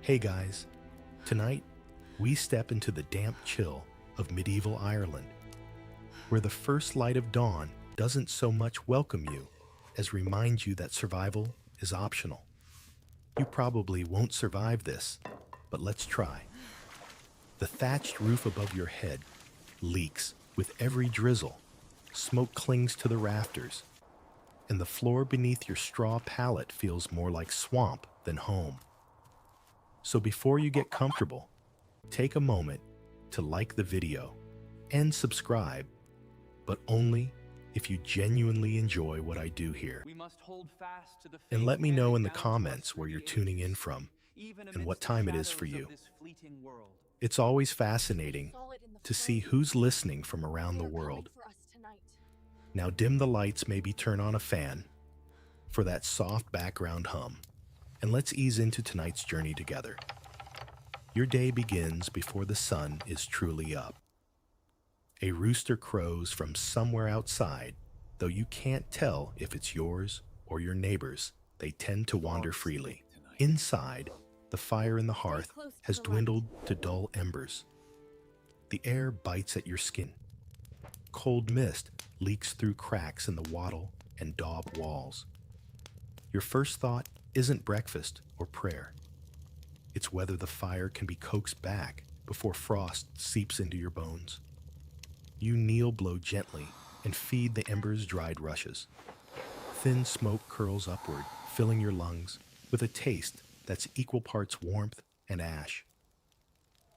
Hey guys, tonight we step into the damp chill of medieval Ireland, where the first light of dawn doesn't so much welcome you as remind you that survival is optional. You probably won't survive this, but let's try. The thatched roof above your head leaks with every drizzle, smoke clings to the rafters, and the floor beneath your straw pallet feels more like swamp than home. So before you get comfortable, take a moment to like the video and subscribe, but only if you genuinely enjoy what I do here. We must hold fast to the faith And let me know in the handed down to us comments through where you're the tuning in ages, from even and amidst what the time it is for shadows of you. this fleeting world. It's always fascinating to see who's listening from around the world. Now dim the lights, maybe turn on a fan for that soft background hum, and let's ease into tonight's journey together. Your day begins before the sun is truly up. A rooster crows from somewhere outside, though you can't tell if it's yours or your neighbor's. They tend to wander freely. Inside, the fire in the hearth has dwindled to dull embers. The air bites at your skin. Cold mist leaks through cracks in the wattle and daub walls. Your first thought isn't breakfast or prayer. It's whether the fire can be coaxed back before frost seeps into your bones. You kneel, blow gently, and feed the embers dried rushes. Thin smoke curls upward, filling your lungs with a taste that's equal parts warmth and ash.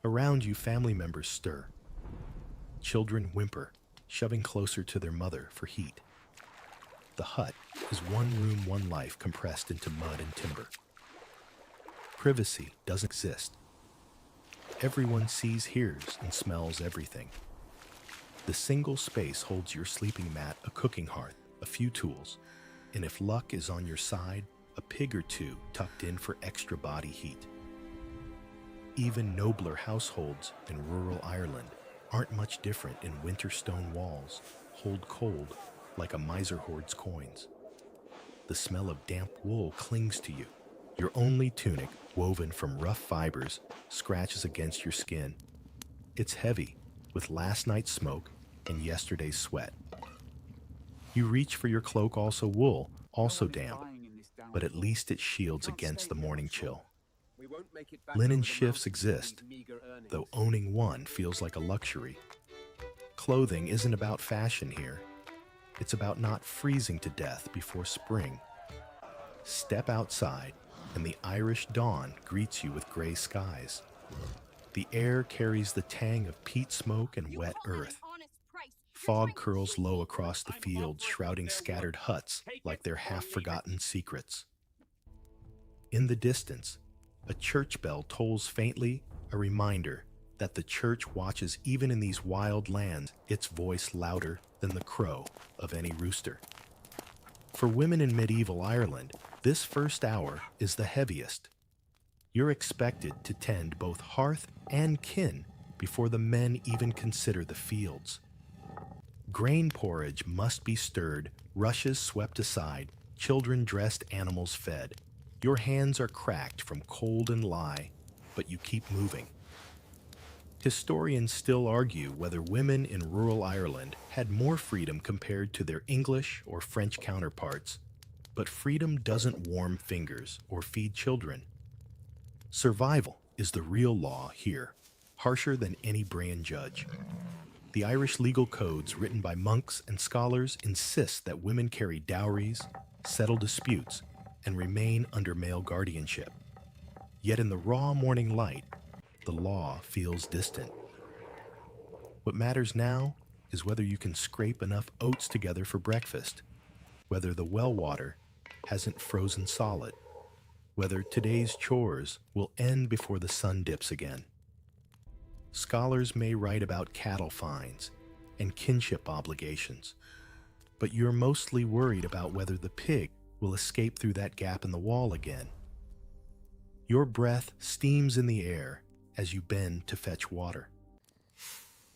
Around you, family members stir. Children whimper, shoving closer to their mother for heat. The hut is one room, one life compressed into mud and timber. Privacy doesn't exist. Everyone sees, hears, and smells everything. The single space holds your sleeping mat, a cooking hearth, a few tools, and if luck is on your side, a pig or two tucked in for extra body heat. Even nobler households in rural Ireland aren't much different. In winter, stone walls hold cold like a miser hoards coins. The smell of damp wool clings to you. Your only tunic, woven from rough fibers, scratches against your skin. It's heavy with last night's smoke and yesterday's sweat. You reach for your cloak, also wool, also damp, but at least it shields against the morning chill. Linen shifts exist, though owning one feels like a luxury. Clothing isn't about fashion here. It's about not freezing to death before spring. Step outside, and the Irish dawn greets you with gray skies. The air carries the tang of peat smoke and wet earth. Fog curls low across the fields, shrouding scattered huts like they're half-forgotten secrets. In the distance, a church bell tolls faintly, a reminder that the church watches even in these wild lands, its voice louder than the crow of any rooster. For women in medieval Ireland, this first hour is the heaviest. You're expected to tend both hearth and kin before the men even consider the fields. Grain porridge must be stirred, rushes swept aside, children dressed, animals fed. Your hands are cracked from cold and lie, but you keep moving. Historians still argue whether women in rural Ireland had more freedom compared to their English or French counterparts, but freedom doesn't warm fingers or feed children. Survival is the real law here, harsher than any Brian judge. The Irish legal codes written by monks and scholars insist that women carry dowries, settle disputes, and remain under male guardianship. Yet in the raw morning light, the law feels distant. What matters now is whether you can scrape enough oats together for breakfast, whether the well water hasn't frozen solid, whether today's chores will end before the sun dips again. Scholars may write about cattle fines and kinship obligations, but you're mostly worried about whether the pig will escape through that gap in the wall again. Your breath steams in the air as you bend to fetch water.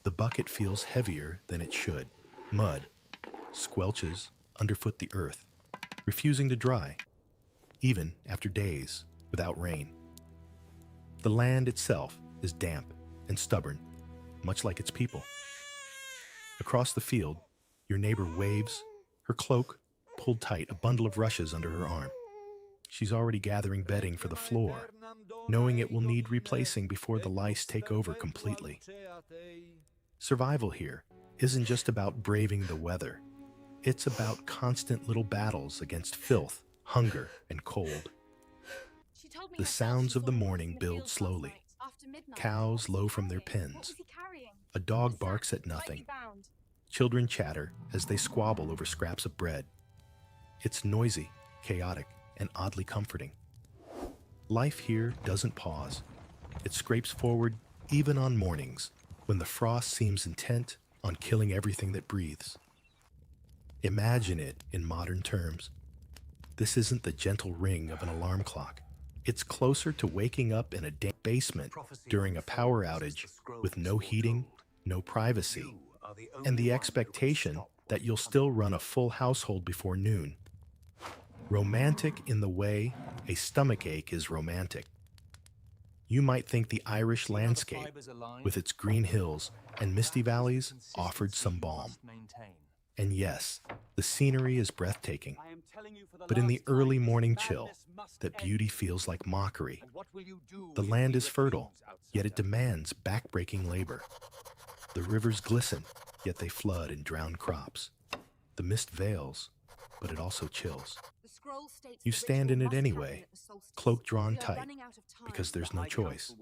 The bucket feels heavier than it should. Mud squelches underfoot the earth, refusing to dry, even after days without rain. The land itself is damp and stubborn, much like its people. Across the field, your neighbor waves, her cloak pulled tight, a bundle of rushes under her arm. She's already gathering bedding for the floor, knowing it will need replacing before the lice take over completely. Survival here isn't just about braving the weather. It's about constant little battles against filth, hunger, and cold. The sounds of the morning build slowly. Cows low from their pens. A dog barks at nothing. Children chatter as they squabble over scraps of bread. It's noisy, chaotic, and oddly comforting. Life here doesn't pause. It scrapes forward even on mornings when the frost seems intent on killing everything that breathes. Imagine it in modern terms. This isn't the gentle ring of an alarm clock. It's closer to waking up in a damp basement during a power outage with no heating, no privacy, and the expectation that you'll still run a full household before noon. Romantic in the way a stomachache is romantic. You might think the Irish landscape, with its green hills and misty valleys, offered some balm. And yes, the scenery is breathtaking. But in the early morning chill, that beauty feels like mockery. The land is fertile, yet it demands backbreaking labor. The rivers glisten, yet they flood and drown crops. The mist veils, but it also chills. You stand in it anyway, cloak drawn tight, because there's no choice.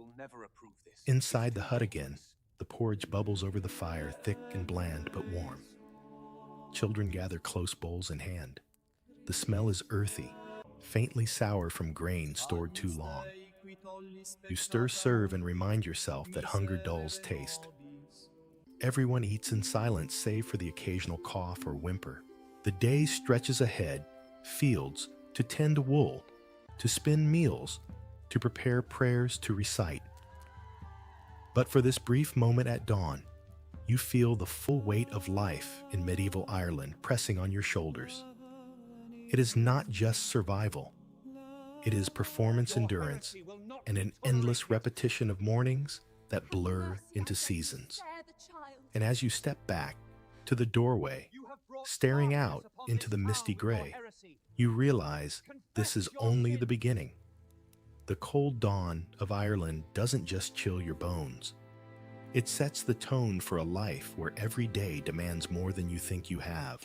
Inside the hut again, the porridge bubbles over the fire, thick and bland but warm. Children gather close bowls in hand. The smell is earthy, faintly sour from grain stored too long. You stir serve and remind yourself that hunger dulls taste. Everyone eats in silence save for the occasional cough or whimper. The day stretches ahead, fields to tend wool, to spin meals, to prepare prayers to recite. But for this brief moment at dawn, you feel the full weight of life in medieval Ireland pressing on your shoulders. It is not just survival. It is performance endurance and an endless repetition of mornings that blur into seasons. And as you step back to the doorway, staring out into the misty gray, you realize this is only the beginning. The cold dawn of Ireland doesn't just chill your bones. It sets the tone for a life where every day demands more than you think you have.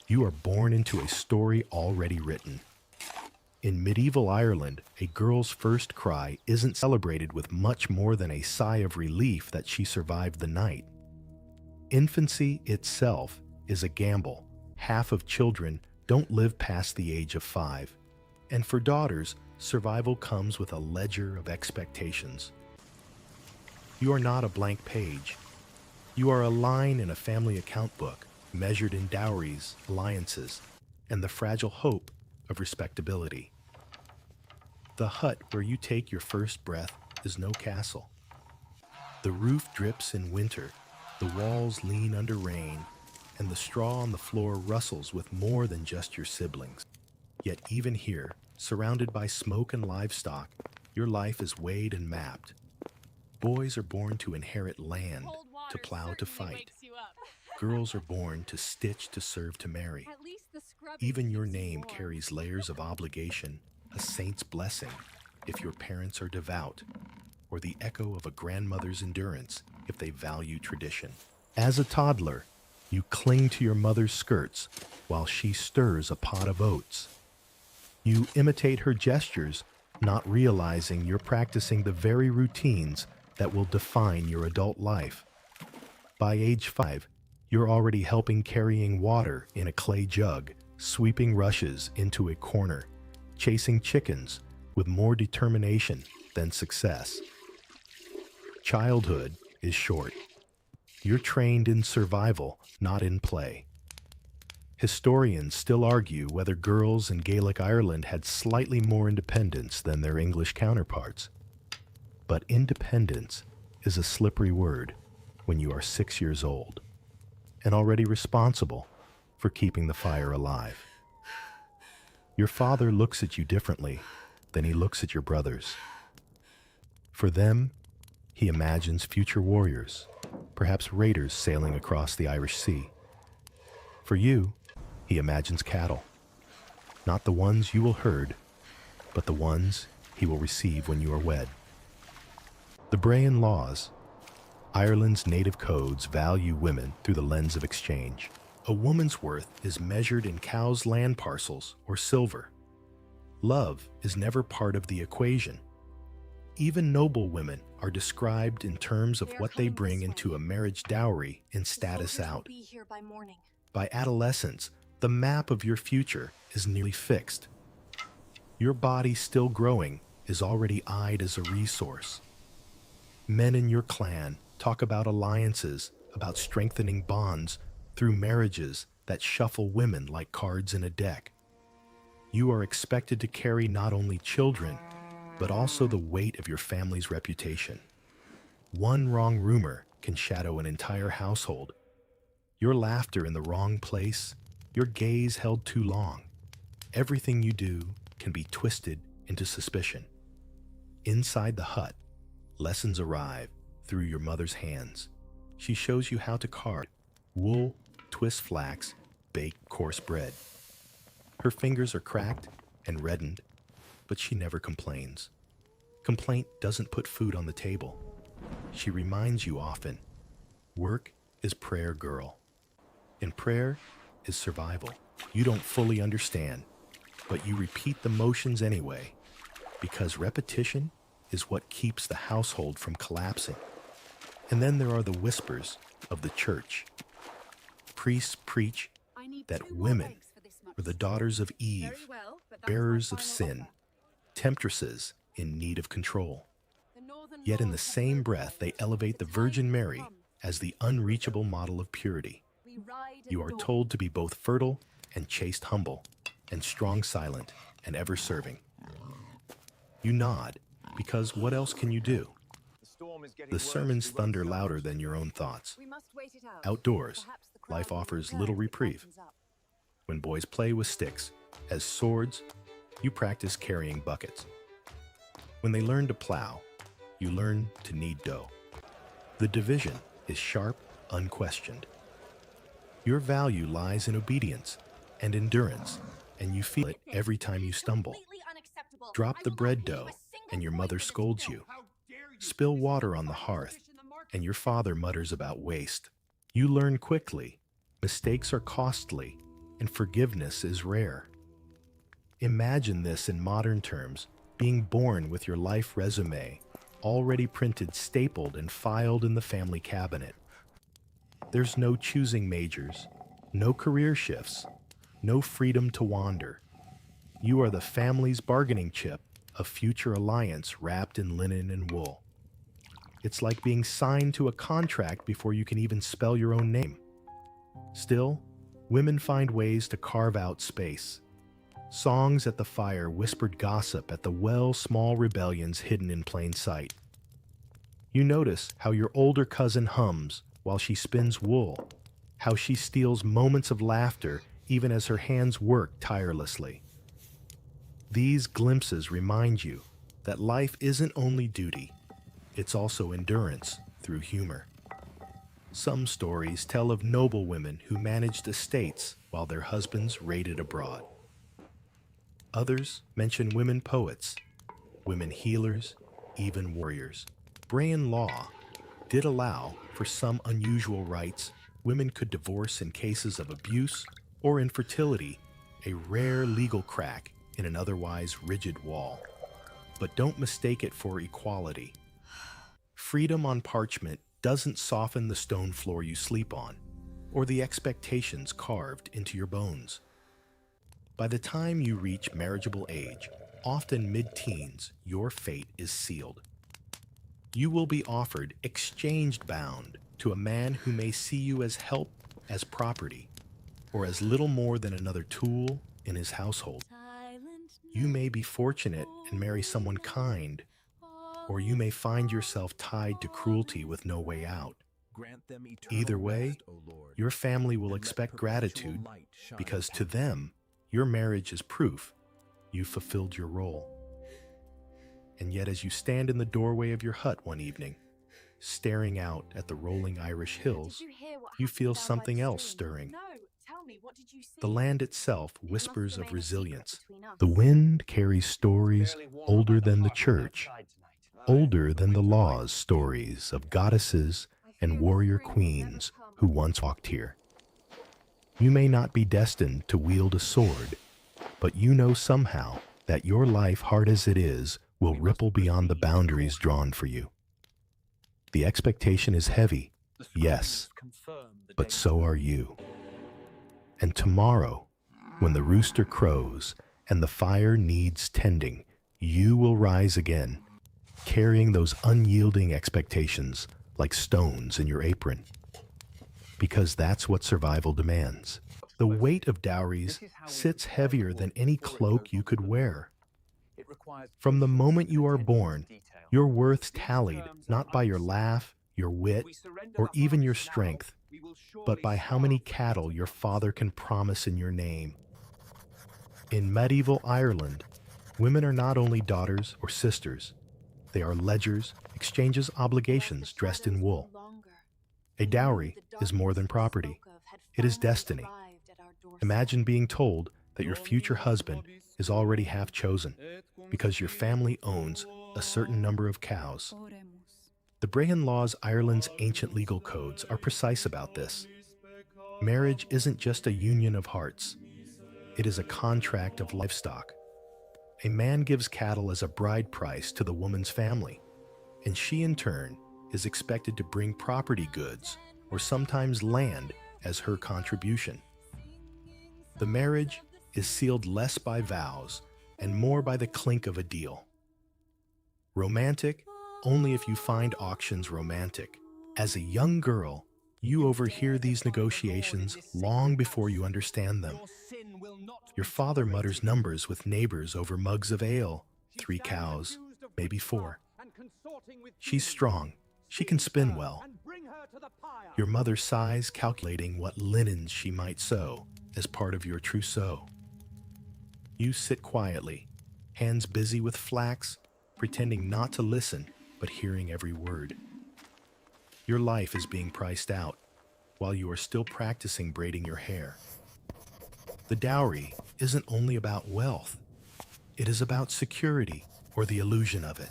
You are born into a story already written. In medieval Ireland, a girl's first cry isn't celebrated with much more than a sigh of relief that she survived the night. Infancy itself is a gamble. Half of children don't live past the age of 5. And for daughters, survival comes with a ledger of expectations. You are not a blank page. You are a line in a family account book, measured in dowries, alliances, and the fragile hope of respectability. The hut where you take your first breath is no castle. The roof drips in winter, the walls lean under rain, and the straw on the floor rustles with more than just your siblings. Yet even here, surrounded by smoke and livestock, your life is weighed and mapped. Boys are born to inherit land, to plow, to fight. Girls are born to stitch, to serve, to marry. Even your name carries layers of obligation, a saint's blessing if your parents are devout, or the echo of a grandmother's endurance if they value tradition. As a toddler, you cling to your mother's skirts while she stirs a pot of oats. You imitate her gestures, not realizing you're practicing the very routines that will define your adult life. By age 5, you're already helping carrying water in a clay jug, sweeping rushes into a corner, chasing chickens with more determination than success. Childhood is short. You're trained in survival, not in play. Historians still argue whether girls in Gaelic Ireland had slightly more independence than their English counterparts. But independence is a slippery word when you are 6 years old and already responsible for keeping the fire alive. Your father looks at you differently than he looks at your brothers. For them, he imagines future warriors, perhaps raiders sailing across the Irish Sea. For you, he imagines cattle, not the ones you will herd, but the ones he will receive when you are wed. The Brayan laws, Ireland's native codes, value women through the lens of exchange. A woman's worth is measured in cows' land parcels or silver. Love is never part of the equation. Even noble women are described in terms of what they bring into a marriage dowry and status out. By adolescence, the map of your future is nearly fixed. Your body still growing is already eyed as a resource. Men in your clan talk about alliances, about strengthening bonds through marriages that shuffle women like cards in a deck. You are expected to carry not only children, but also the weight of your family's reputation. One wrong rumor can shadow an entire household. Your laughter in the wrong place, your gaze held too long. Everything you do can be twisted into suspicion. Inside the hut, lessons arrive through your mother's hands. She shows you how to card wool, twist flax, bake coarse bread. Her fingers are cracked and reddened, but she never complains. Complaint doesn't put food on the table. She reminds you often, work is prayer, girl. And prayer is survival. You don't fully understand, but you repeat the motions anyway, because repetition is what keeps the household from collapsing. And then there are the whispers of the church. Priests preach that women are the daughters of Eve, bearers of sin, temptresses in need of control. Yet in the same breath, they elevate the Virgin Mary as the unreachable model of purity. You are told to be both fertile and chaste humble, and strong silent and ever serving. You nod, because what else can you do? The sermons thunder louder than your own thoughts. Outdoors, life offers little reprieve. When boys play with sticks as swords, you practice carrying buckets. When they learn to plow, you learn to knead dough. The division is sharp, unquestioned. Your value lies in obedience and endurance, and you feel it every time you stumble. Drop the bread dough, and your mother scolds you. Spill water on the hearth, and your father mutters about waste. You learn quickly. Mistakes are costly, and forgiveness is rare. Imagine this in modern terms, being born with your life resume, already printed, stapled, and filed in the family cabinet. There's no choosing majors, no career shifts, no freedom to wander. You are the family's bargaining chip, a future alliance wrapped in linen and wool. It's like being signed to a contract before you can even spell your own name. Still, women find ways to carve out space. Songs at the fire, whispered gossip at the well, small rebellions hidden in plain sight. You notice how your older cousin hums while she spins wool, how she steals moments of laughter even as her hands work tirelessly. These glimpses remind you that life isn't only duty, it's also endurance through humor. Some stories tell of noble women who managed estates while their husbands raided abroad. Others mention women poets, women healers, even warriors. Brayan law did allow for some unusual rights. Women could divorce in cases of abuse or infertility, a rare legal crack in an otherwise rigid wall. But don't mistake it for equality. Freedom on parchment doesn't soften the stone floor you sleep on, or the expectations carved into your bones. By the time you reach marriageable age, often mid-teens, your fate is sealed. You will be offered exchanged bound to a man who may see you as help, as property, or as little more than another tool in his household. You may be fortunate and marry someone kind, or you may find yourself tied to cruelty with no way out. Either way, your family will expect gratitude because to them, your marriage is proof you fulfilled your role. And yet as you stand in the doorway of your hut one evening, staring out at the rolling Irish hills, you feel something else stirring. No, tell me, what did you see? The land itself It must whispers of remain a secret resilience. between us. The wind carries stories older than the church, older than the law's stories of goddesses and warrior queens who once walked here. You may not be destined to wield a sword, but you know somehow that your life, hard as it is, will ripple beyond the boundaries drawn for you. The expectation is heavy, yes, but so are you. And tomorrow, when the rooster crows and the fire needs tending, you will rise again, carrying those unyielding expectations like stones in your apron. Because that's what survival demands. The weight of dowries sits heavier than any cloak you could wear. From the moment you are born, your worth's tallied not by your laugh, your wit, or even your strength, but by how many cattle your father can promise in your name. In medieval Ireland, women are not only daughters or sisters, they are ledgers, exchanges, obligations dressed in wool. A dowry is more than property. It is destiny. Imagine being told that your future husband is already half chosen because your family owns a certain number of cows. The Brehon laws, Ireland's ancient legal codes, are precise about this. Marriage isn't just a union of hearts. It is a contract of livestock. A man gives cattle as a bride price to the woman's family, and she in turn is expected to bring property goods or sometimes land as her contribution. The marriage is sealed less by vows and more by the clink of a deal. Romantic only if you find auctions romantic. As a young girl, you overhear these negotiations long before you understand them. Your father mutters numbers with neighbors over mugs of ale, 3 cows, maybe 4. She's strong. She can spin well. Your mother sighs, calculating what linens she might sew as part of your trousseau. You sit quietly, hands busy with flax, pretending not to listen, but hearing every word. Your life is being priced out while you are still practicing braiding your hair. The dowry isn't only about wealth. It is about security, or the illusion of it.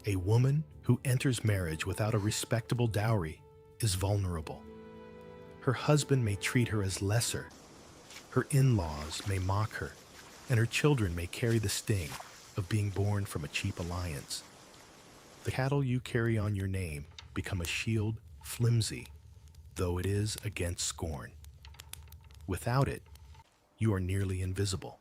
A woman who enters marriage without a respectable dowry is vulnerable. Her husband may treat her as lesser. Her in-laws may mock her, and her children may carry the sting of being born from a cheap alliance. The cattle you carry on your name become a shield, flimsy, though it is against scorn. Without it, you are nearly invisible.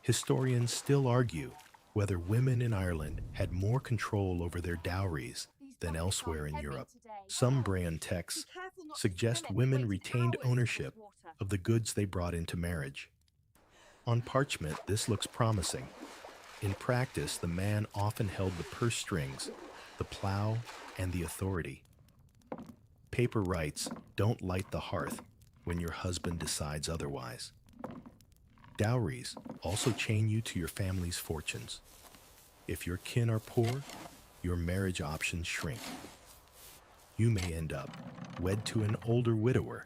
Historians still argue whether women in Ireland had more control over their dowries than elsewhere in Europe. Some Brehon texts suggest women retained ownership of the goods they brought into marriage. On parchment, this looks promising. In practice, the man often held the purse strings, the plow, and the authority. Paper rights don't light the hearth when your husband decides otherwise. Dowries also chain you to your family's fortunes. If your kin are poor, your marriage options shrink. You may end up wed to an older widower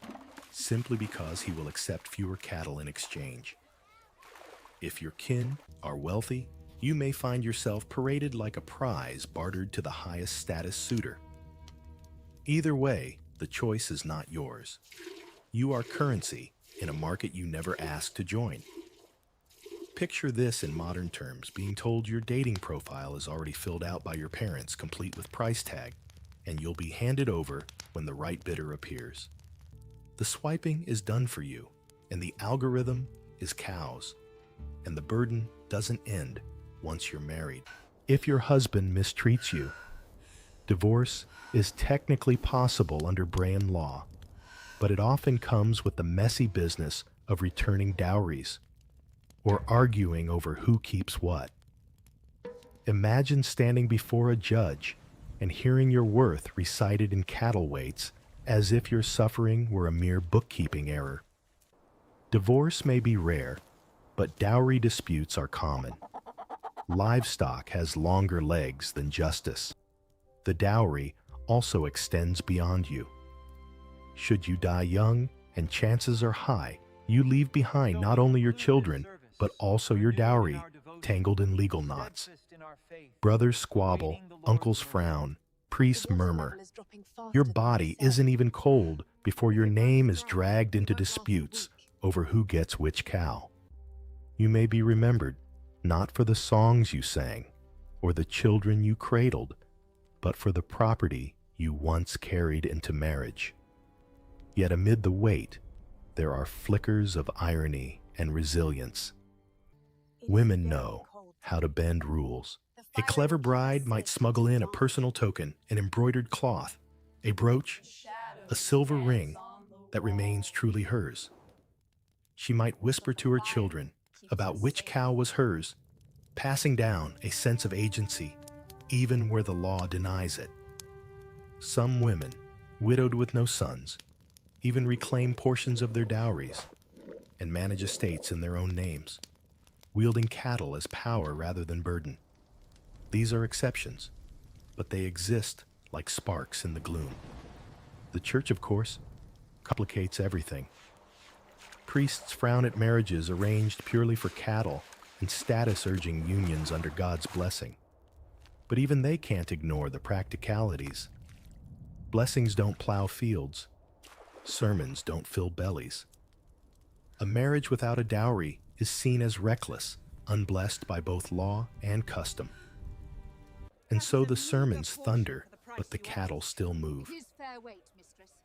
simply because he will accept fewer cattle in exchange. If your kin are wealthy, you may find yourself paraded like a prize bartered to the highest status suitor. Either way, the choice is not yours. You are currency in a market you never asked to join. Picture this in modern terms, being told your dating profile is already filled out by your parents, complete with price tag, and you'll be handed over when the right bidder appears. The swiping is done for you, and the algorithm is cows, and the burden doesn't end once you're married. If your husband mistreats you, divorce is technically possible under Brehon law, but it often comes with the messy business of returning dowries or arguing over who keeps what. Imagine standing before a judge and hearing your worth recited in cattle weights as if your suffering were a mere bookkeeping error. Divorce may be rare, but dowry disputes are common. Livestock has longer legs than justice. The dowry also extends beyond you. Should you die young, and chances are high, you leave behind not only your children, but also your dowry, tangled in legal knots. Brothers squabble, uncles frown, priests murmur. Your body isn't even cold before your name is dragged into disputes over who gets which cow. You may be remembered not for the songs you sang or the children you cradled, but for the property you once carried into marriage. Yet amid the weight, there are flickers of irony and resilience. Women know how to bend rules. A clever bride might smuggle in a personal token, an embroidered cloth, a brooch, a silver ring that remains truly hers. She might whisper to her children about which cow was hers, passing down a sense of agency, even where the law denies it. Some women, widowed with no sons, even reclaim portions of their dowries and manage estates in their own names, wielding cattle as power rather than burden. These are exceptions, but they exist like sparks in the gloom. The church, of course, complicates everything. Priests frown at marriages arranged purely for cattle and status-urging unions under God's blessing. But even they can't ignore the practicalities. Blessings don't plow fields. Sermons don't fill bellies. A marriage without a dowry is seen as reckless, unblessed by both law and custom. And so the sermons thunder, but the cattle still move.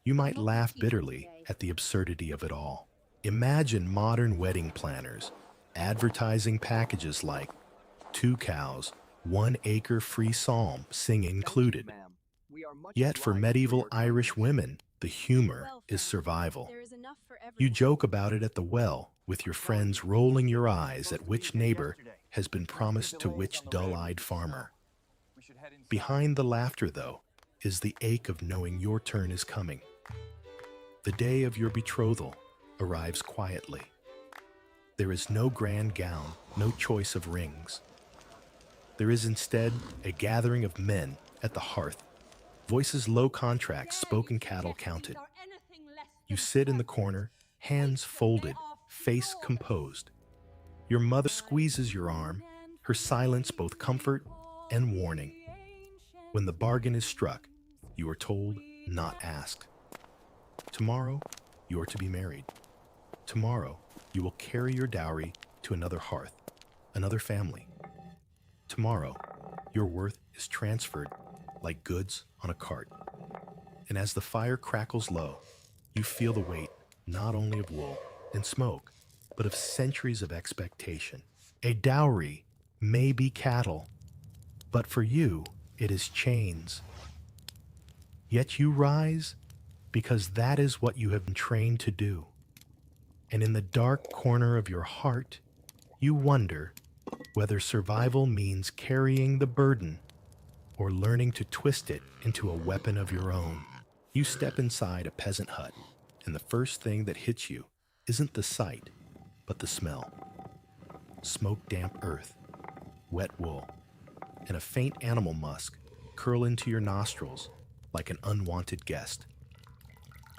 You might laugh bitterly at the absurdity of it all. Imagine modern wedding planners advertising packages like 2 cows, 1 acre free psalm, sing included. Yet for medieval Irish women, the humor is survival. You joke about it at the well, with your friends rolling your eyes at which neighbor has been promised to which dull-eyed farmer. Behind the laughter, though, is the ache of knowing your turn is coming. The day of your betrothal arrives quietly. There is no grand gown, no choice of rings. There is instead a gathering of men at the hearth, voices low, contracts, spoken cattle counted. You sit in the corner, hands folded, face composed. Your mother squeezes your arm, her silence both comfort and warning. When the bargain is struck, you are told, not asked. Tomorrow, you are to be married. Tomorrow, you will carry your dowry to another hearth, another family. Tomorrow, your worth is transferred like goods on a cart. And as the fire crackles low, you feel the weight not only of wool and smoke, but of centuries of expectation. A dowry may be cattle, but for you, it is chains. Yet you rise because that is what you have been trained to do. And in the dark corner of your heart, you wonder whether survival means carrying the burden or learning to twist it into a weapon of your own. You step inside a peasant hut, and the first thing that hits you isn't the sight, but the smell. Smoke-damp earth, wet wool, and a faint animal musk curl into your nostrils like an unwanted guest.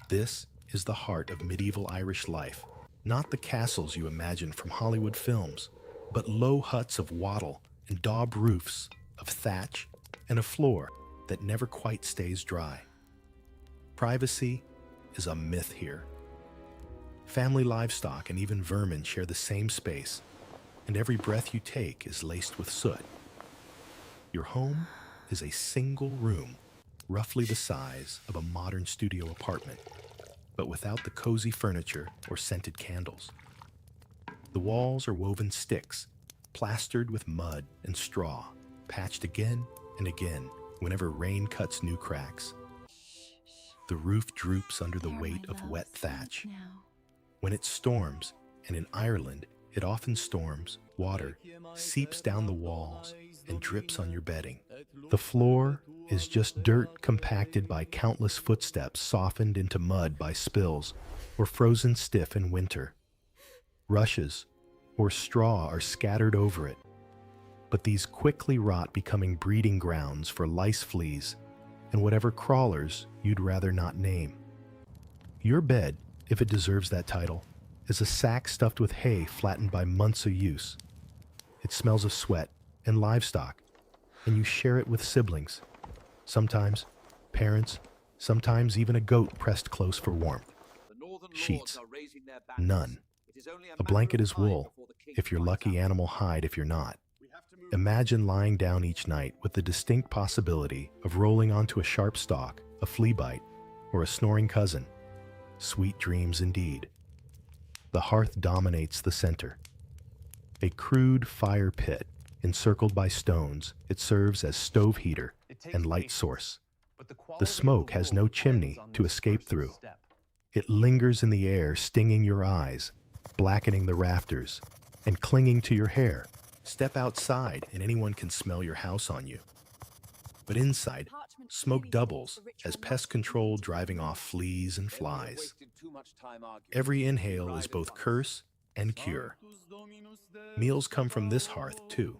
This is the heart of medieval Irish life, not the castles you imagine from Hollywood films, but low huts of wattle and daub roofs of thatch and a floor that never quite stays dry. Privacy is a myth here. Family livestock and even vermin share the same space, and every breath you take is laced with soot. Your home is a single room, roughly the size of a modern studio apartment, but without the cozy furniture or scented candles. The walls are woven sticks, plastered with mud and straw, patched again and again whenever rain cuts new cracks. The roof droops under the weight of wet thatch. When it storms, and in Ireland it often storms, water seeps down the walls and drips on your bedding. The floor is just dirt compacted by countless footsteps softened into mud by spills or frozen stiff in winter. Rushes or straw are scattered over it. but these quickly rot, becoming breeding grounds for lice, fleas, and whatever crawlers you'd rather not name. Your bed, if it deserves that title, is a sack stuffed with hay flattened by months of use. It smells of sweat and livestock, and you share it with siblings. Sometimes parents, sometimes even a goat pressed close for warmth. Sheets, none. A blanket is wool, if you're lucky, animal hide if you're not. Imagine lying down each night with the distinct possibility of rolling onto a sharp stalk, a flea bite, or a snoring cousin. Sweet dreams indeed. The hearth dominates the center. A crude fire pit, encircled by stones, it serves as stove heater and light source. The smoke has no chimney to escape through. It lingers in the air, stinging your eyes, blackening the rafters, and clinging to your hair. Step outside and anyone can smell your house on you. But inside, smoke doubles as pest control, driving off fleas and flies. Every inhale is both curse and cure. Meals come from this hearth, too.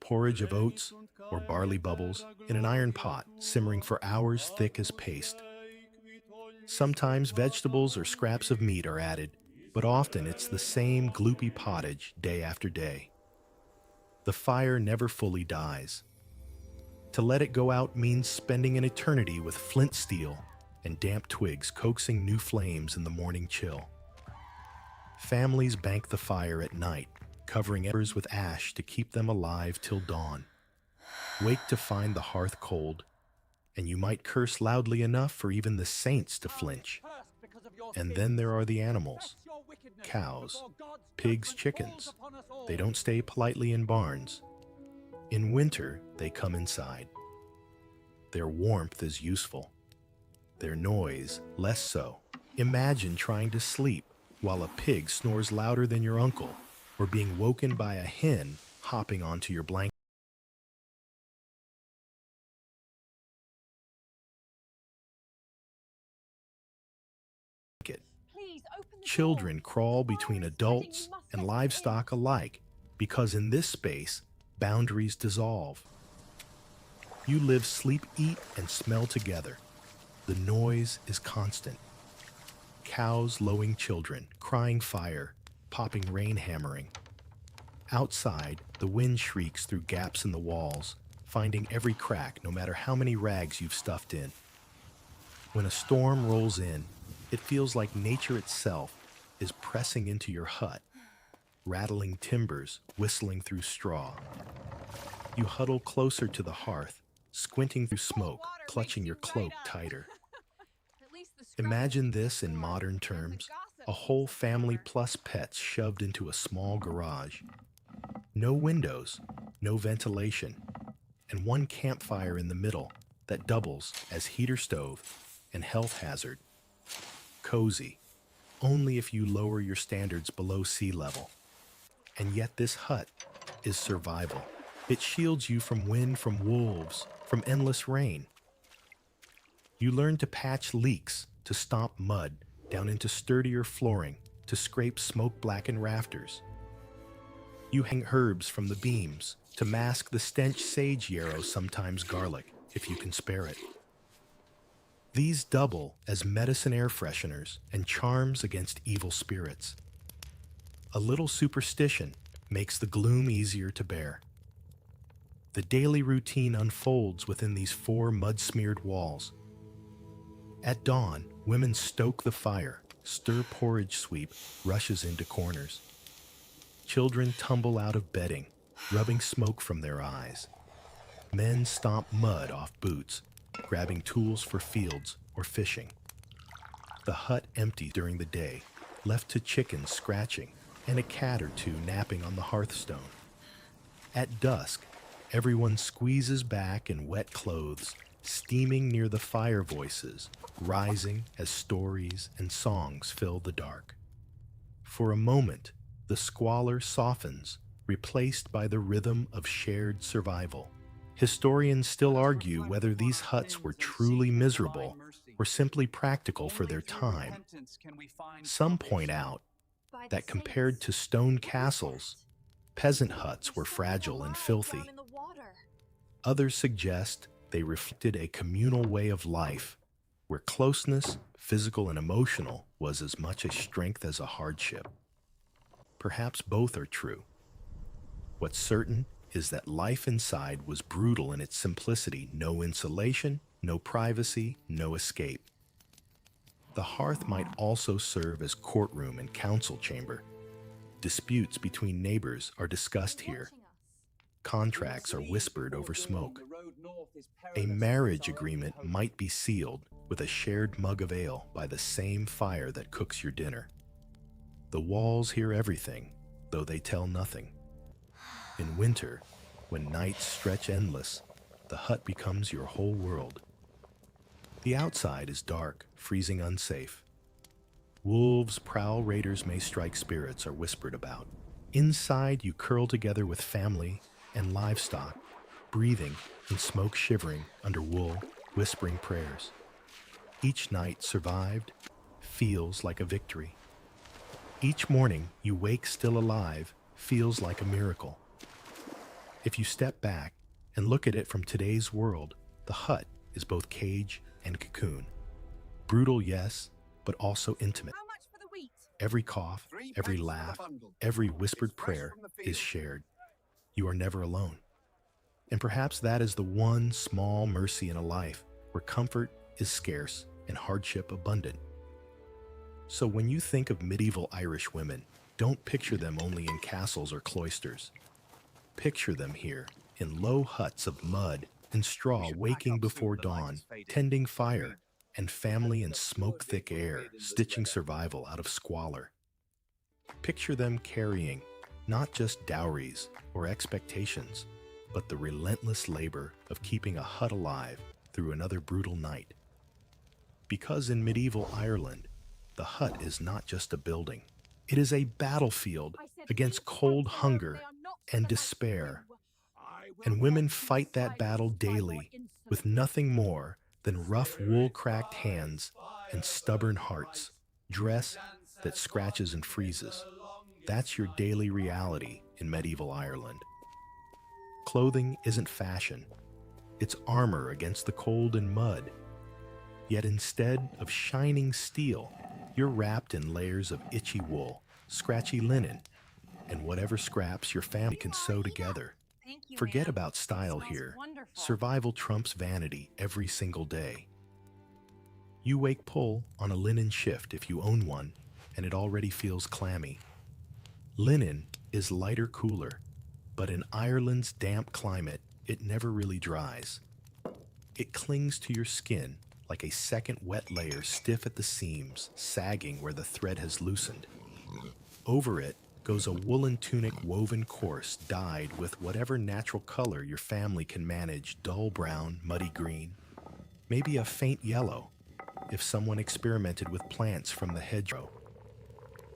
Porridge of oats or barley bubbles in an iron pot, simmering for hours, thick as paste. Sometimes vegetables or scraps of meat are added, but often it's the same gloopy pottage day after day. The fire never fully dies. To let it go out means spending an eternity with flint steel and damp twigs, coaxing new flames in the morning chill. Families bank the fire at night, covering embers with ash to keep them alive till dawn. Wake to find the hearth cold, and you might curse loudly enough for even the saints to flinch. And then there are the animals. Cows, pigs, chickens. They don't stay politely in barns. In winter, they come inside. Their warmth is useful. Their noise, less so. Imagine trying to sleep while a pig snores louder than your uncle, or being woken by a hen hopping onto your blanket. Children crawl between adults and livestock alike, because in this space, boundaries dissolve. You live, sleep, eat, and smell together. The noise is constant. Cows lowing, children crying, fire, popping, rain hammering. Outside, the wind shrieks through gaps in the walls, finding every crack no matter how many rags you've stuffed in. When a storm rolls in, it feels like nature itself is pressing into your hut, rattling timbers, whistling through straw. You huddle closer to the hearth, squinting through smoke, clutching your cloak tighter. Imagine this in modern terms, a whole family plus pets shoved into a small garage. No windows, no ventilation, and one campfire in the middle that doubles as heater stove and health hazard. Cozy, only if you lower your standards below sea level. And yet this hut is survival. It shields you from wind, from wolves, from endless rain. You learn to patch leaks, to stomp mud down into sturdier flooring, to scrape smoke-blackened rafters. You hang herbs from the beams to mask the stench, sage, yarrow, sometimes garlic, if you can spare it. These double as medicine, air fresheners, and charms against evil spirits. A little superstition makes the gloom easier to bear. The daily routine unfolds within these four mud-smeared walls. At dawn, women stoke the fire, stir porridge, sweep rushes into corners. Children tumble out of bedding, rubbing smoke from their eyes. Men stomp mud off boots, grabbing tools for fields or fishing. The hut empty during the day, left to chickens scratching and a cat or two napping on the hearthstone. At dusk, everyone squeezes back in wet clothes, steaming near the fire, voices rising as stories and songs fill the dark. For a moment, the squalor softens, replaced by the rhythm of shared survival. Historians still argue whether these huts were truly miserable or simply practical for their time. Some point out that compared to stone castles, Peasant huts were fragile and filthy. Others suggest they reflected a communal way of life where closeness, physical and emotional, was as much a strength as a hardship. Perhaps both are true. What's certain is that life inside was brutal in its simplicity: no insulation, no privacy, no escape. The hearth might also serve as courtroom and council chamber. Disputes between neighbors are discussed here. Contracts are whispered over smoke. A marriage agreement might be sealed with a shared mug of ale by the same fire that cooks your dinner. The walls hear everything, though they tell nothing. In winter, when nights stretch endless, the hut becomes your whole world. The outside is dark, freezing unsafe. Wolves, prowl raiders may strike spirits are whispered about. Inside, you curl together with family and livestock, breathing in smoke, shivering under wool, whispering prayers. Each night survived feels like a victory. Each morning you wake still alive feels like a miracle. If you step back and look at it from today's world, the hut is both cage and cocoon. Brutal, yes, but also intimate. How much for the wheat? Every cough, every laugh, every whispered prayer is shared. You are never alone. And perhaps that is the one small mercy in a life where comfort is scarce and hardship abundant. So when you think of medieval Irish women, don't picture them only in castles or cloisters. Picture them here in low huts of mud and straw, waking before dawn, tending fire, and family in smoke-thick air, stitching survival out of squalor. Picture them carrying not just dowries or expectations, but the relentless labor of keeping a hut alive through another brutal night. Because in medieval Ireland, the hut is not just a building. It is a battlefield against cold hunger and despair. And women fight that battle daily with nothing more than rough wool-cracked hands and stubborn hearts, dress that scratches and freezes. That's your daily reality in medieval Ireland. Clothing isn't fashion. It's armor against the cold and mud. Yet instead of shining steel, you're wrapped in layers of itchy wool, scratchy linen, and whatever scraps your family can sew together. Forget about style here. Survival trumps vanity every single day. You wake pull on a linen shift if you own one, and it already feels clammy. Linen is lighter, cooler, but in Ireland's damp climate, it never really dries. It clings to your skin like a second wet layer, stiff at the seams, sagging where the thread has loosened. Over it goes a woolen tunic woven coarse, dyed with whatever natural color your family can manage: dull brown, muddy green, maybe a faint yellow if someone experimented with plants from the hedgerow.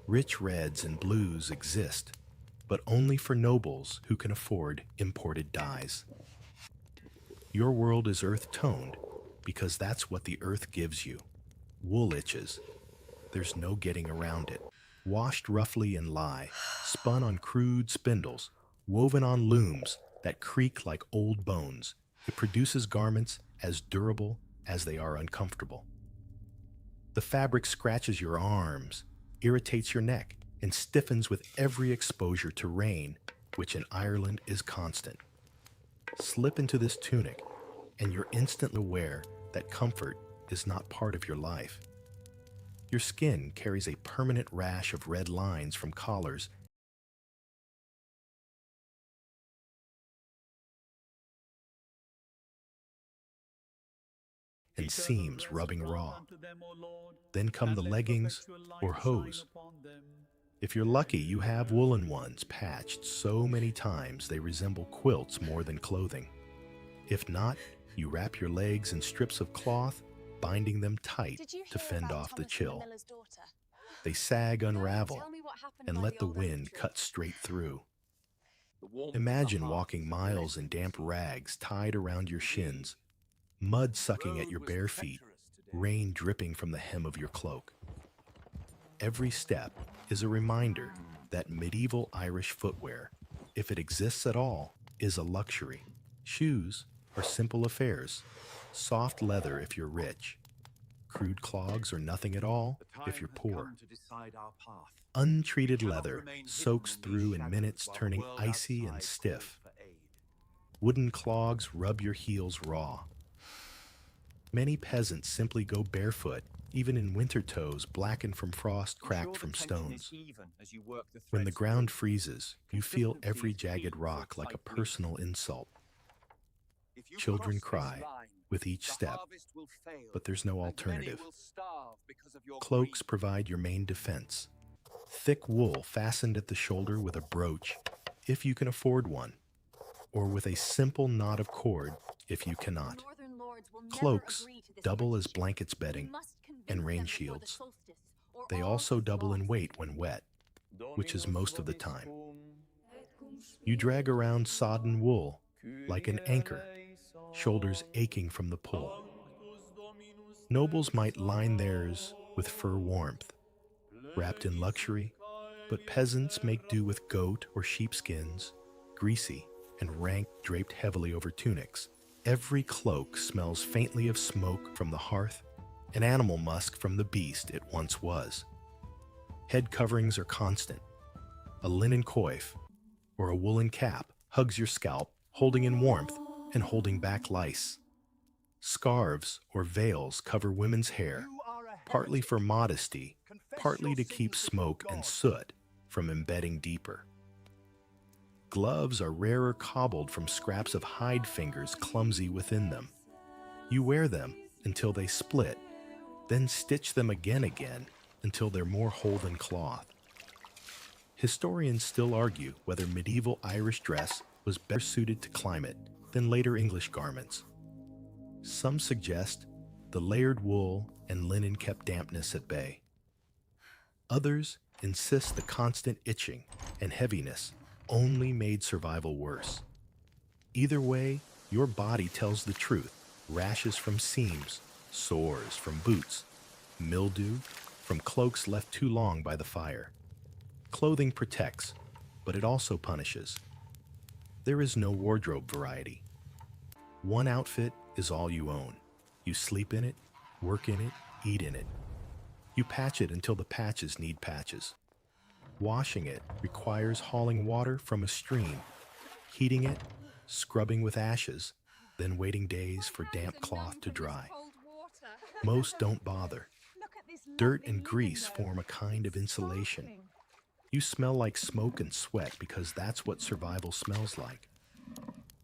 Rich reds and blues exist, but only for nobles who can afford imported dyes. Your world is earth-toned because that's what the earth gives you. Wool itches. There's no getting around it. Washed roughly in lye, spun on crude spindles, woven on looms that creak like old bones, it produces garments as durable as they are uncomfortable. The fabric scratches your arms, irritates your neck, and stiffens with every exposure to rain, which in Ireland is constant. Slip into this tunic, and you're instantly aware that comfort is not part of your life. Your skin carries a permanent rash of red lines from collars and seams rubbing raw. Then come the leggings or hose. If you're lucky, you have woolen ones patched so many times they resemble quilts more than clothing. If not, you wrap your legs in strips of cloth, binding them tight to fend off the chill. They sag, unravel, and let the wind cut straight through. Imagine walking miles in damp rags tied around your shins, mud sucking at your bare feet, rain dripping from the hem of your cloak. Every step is a reminder that medieval Irish footwear if it exists at all, is a luxury. Shoes are simple affairs. Soft leather if you're rich. Crude clogs or nothing at all if you're poor. Untreated leather soaks through in minutes, turning icy and stiff. Wooden clogs rub your heels raw. Many peasants simply go barefoot, even in winter toes blackened from frost, cracked from stones. When the ground freezes, you feel every jagged rock like a personal insult. Children cry with each step, but there's no alternative. Cloaks provide your main defense. Thick wool fastened at the shoulder with a brooch, if you can afford one, or with a simple knot of cord, if you cannot. Cloaks double as blankets, bedding, and rain shields. They also double in weight when wet, which is most of the time. You drag around sodden wool like an anchor, shoulders aching from the pull. Nobles might line theirs with fur warmth, wrapped in luxury, but peasants make do with goat or sheepskins, greasy and rank, draped heavily over tunics. Every cloak smells faintly of smoke from the hearth and animal musk from the beast it once was. Head coverings are constant. A linen coif or a woolen cap hugs your scalp, holding in warmth and holding back lice. Scarves or veils cover women's hair, partly for modesty, partly to keep smoke and soot from embedding deeper. Gloves are rarer, cobbled from scraps of hide, fingers clumsy within them. You wear them until they split, then stitch them again until they're more whole than cloth. Historians still argue whether medieval Irish dress was better suited to climate than later English garments. Some suggest the layered wool and linen kept dampness at bay. Others insist the constant itching and heaviness only made survival worse. Either way, your body tells the truth. Rashes from seams, sores from boots, mildew from cloaks left too long by the fire. Clothing protects, but it also punishes. There is no wardrobe variety. One outfit is all you own. You sleep in it, work in it, eat in it. You patch it until the patches need patches. Washing it requires hauling water from a stream, heating it, scrubbing with ashes, then waiting days for damp cloth to dry. Most don't bother. Dirt and grease form a kind of insulation. You smell like smoke and sweat because that's what survival smells like.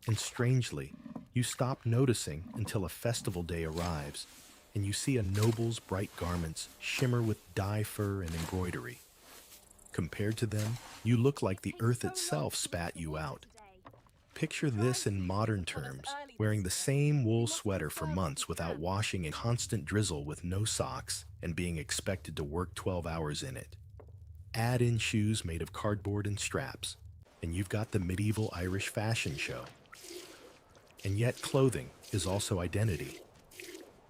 And strangely, you stop noticing until a festival day arrives and you see a noble's bright garments shimmer with dye, fur, and embroidery. Compared to them, you look like the earth itself spat you out. Picture this in modern terms, wearing the same wool sweater for months without washing in constant drizzle with no socks and being expected to work 12 hours in it. Add in shoes made of cardboard and straps, and you've got the medieval Irish fashion show. And yet clothing is also identity.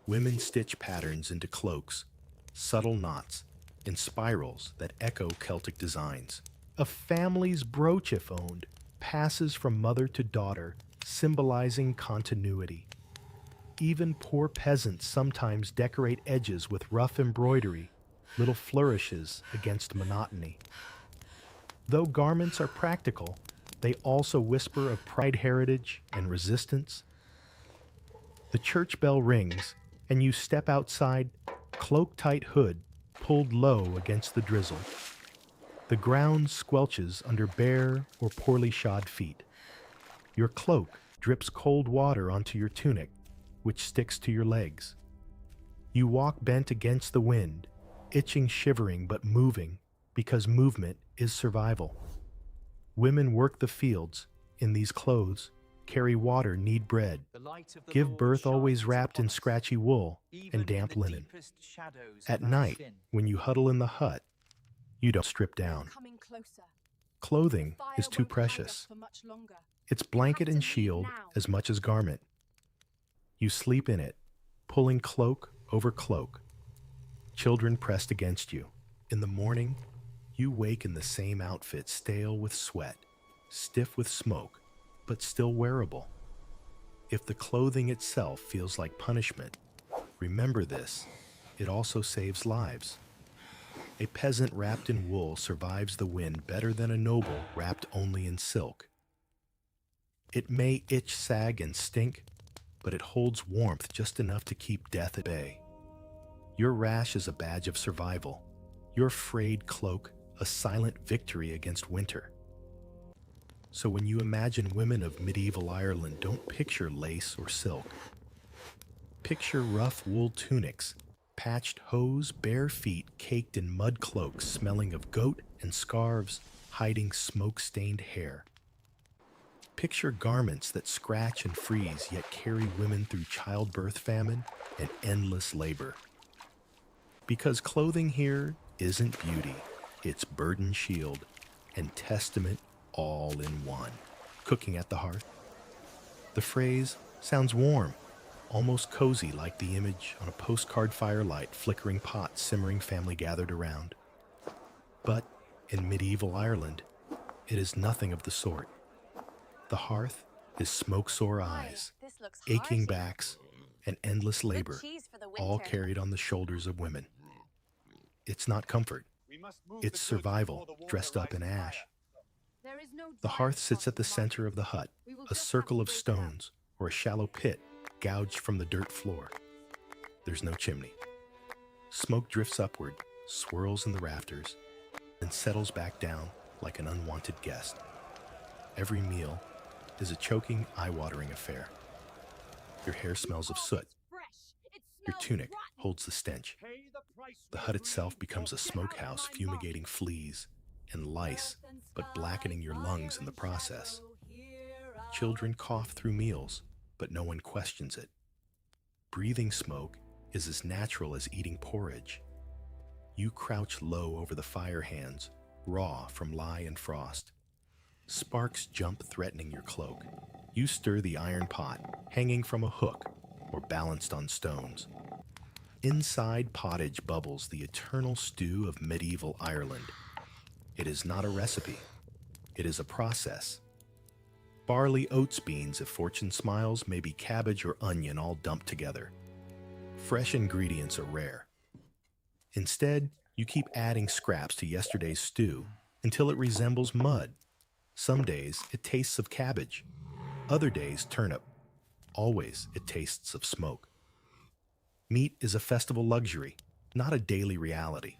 Women stitch patterns into cloaks, subtle knots, and spirals that echo Celtic designs. A family's brooch, if owned, passes from mother to daughter, symbolizing continuity. Even poor peasants sometimes decorate edges with rough embroidery, little flourishes against monotony. Though garments are practical, they also whisper of pride, heritage, and resistance. The church bell rings, and you step outside, cloak-tight hood pulled low against the drizzle. The ground squelches under bare or poorly shod feet. Your cloak drips cold water onto your tunic, which sticks to your legs. You walk bent against the wind, itching, shivering, but moving, because movement is survival. Women work the fields in these clothes, carry water, knead bread, give birth always wrapped in scratchy wool and damp linen. At night, when you huddle in the hut, you don't strip down. Clothing is too precious. It's blanket and shield as much as garment. You sleep in it, pulling cloak over cloak. Children pressed against you. In the morning, you wake in the same outfit, stale with sweat, stiff with smoke, but still wearable. If the clothing itself feels like punishment, remember this, it also saves lives. A peasant wrapped in wool survives the wind better than a noble wrapped only in silk. It may itch, sag, and stink, but it holds warmth just enough to keep death at bay. Your rash is a badge of survival, your frayed cloak a silent victory against winter. So when you imagine women of medieval Ireland, don't picture lace or silk. Picture rough wool tunics, patched hose, bare feet caked in mud cloaks smelling of goat and scarves hiding smoke-stained hair. Picture garments that scratch and freeze yet carry women through childbirth, famine, and endless labor. Because clothing here isn't beauty, it's burden shield and testament all in one. Cooking at the hearth. The phrase sounds warm, almost cozy, like the image on a postcard firelight, flickering pot, simmering family gathered around. But in medieval Ireland, it is nothing of the sort. The hearth is smoke-sore eyes, aching backs, and endless labor, all carried on the shoulders of women. It's not comfort. It's survival dressed up in ash. The hearth sits at the center of the hut, a circle of stones or a shallow pit gouged from the dirt floor. There's no chimney. Smoke drifts upward, swirls in the rafters, and settles back down like an unwanted guest. Every meal is a choking, eye-watering affair. Your hair smells of soot. Your tunic holds the stench. The hut itself becomes a smokehouse, fumigating fleas and lice, but blackening your lungs in the process. Children cough through meals, but no one questions it. Breathing smoke is as natural as eating porridge. You crouch low over the fire hands, raw from lye and frost. Sparks jump, threatening your cloak. You stir the iron pot, hanging from a hook or balanced on stones. Inside pottage bubbles the eternal stew of medieval Ireland. It is not a recipe. It is a process. Barley, oats, beans, if fortune smiles, maybe cabbage or onion all dumped together. Fresh ingredients are rare. Instead, you keep adding scraps to yesterday's stew until it resembles mud. Some days it tastes of cabbage, other days turnip. Always it tastes of smoke. Meat is a festival luxury, not a daily reality.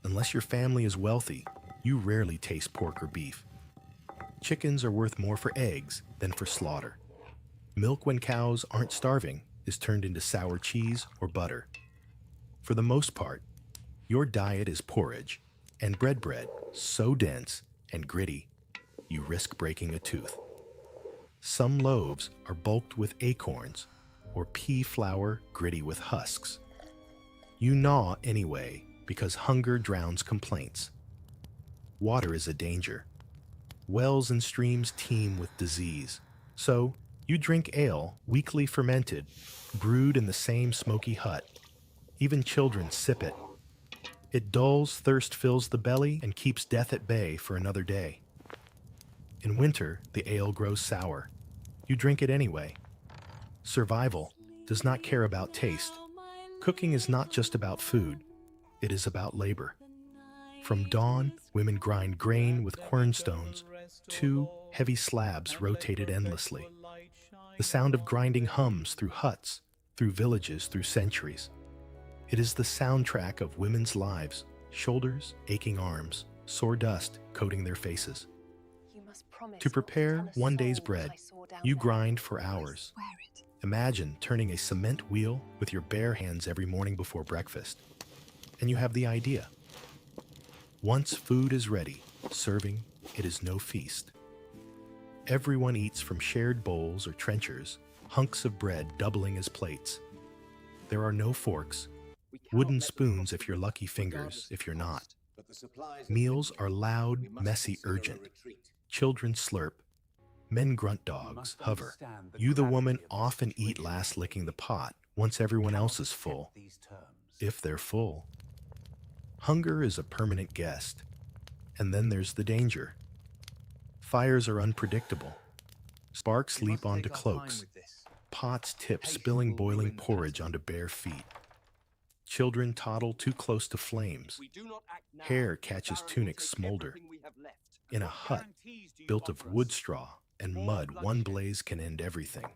Unless your family is wealthy, you rarely taste pork or beef. Chickens are worth more for eggs than for slaughter. Milk, when cows aren't starving, is turned into sour cheese or butter. For the most part, your diet is porridge and bread so dense and gritty, you risk breaking a tooth. Some loaves are bulked with acorns or pea flour gritty with husks. You gnaw anyway because hunger drowns complaints. Water is a danger. Wells and streams teem with disease. So you drink ale, weakly fermented, brewed in the same smoky hut. Even children sip it. It dulls, thirst fills the belly, and keeps death at bay for another day. In winter, the ale grows sour. You drink it anyway. Survival does not care about taste. Cooking is not just about food. It is about labor. From dawn, women grind grain with quernstones, 2 heavy slabs rotated endlessly. The sound of grinding hums through huts, through villages, through centuries. It is the soundtrack of women's lives, shoulders, aching arms, sore dust coating their faces. To prepare one day's bread, you grind for hours. Imagine turning a cement wheel with your bare hands every morning before breakfast. And you have the idea. Once food is ready, serving, it is no feast. Everyone eats from shared bowls or trenchers, hunks of bread doubling as plates. There are no forks, wooden spoons if you're lucky, fingers if you're not. Meals are loud, messy, urgent. Children slurp. Men grunt, dogs hover. You, the woman, often eat last, licking the pot once everyone else is full. If they're full. Hunger is a permanent guest. And then there's the danger. Fires are unpredictable. Sparks We leap must onto take our time cloaks. with this. Pots tip, Haste spilling will boiling ruin the porridge castle. onto bare feet. Children toddle too close to flames. We do not act now. Hair the catches Baron will tunics take smolder. everything we have left. In a What hut guarantees do you built of offer wood us? straw and More mud, one bloodshed. blaze can end everything.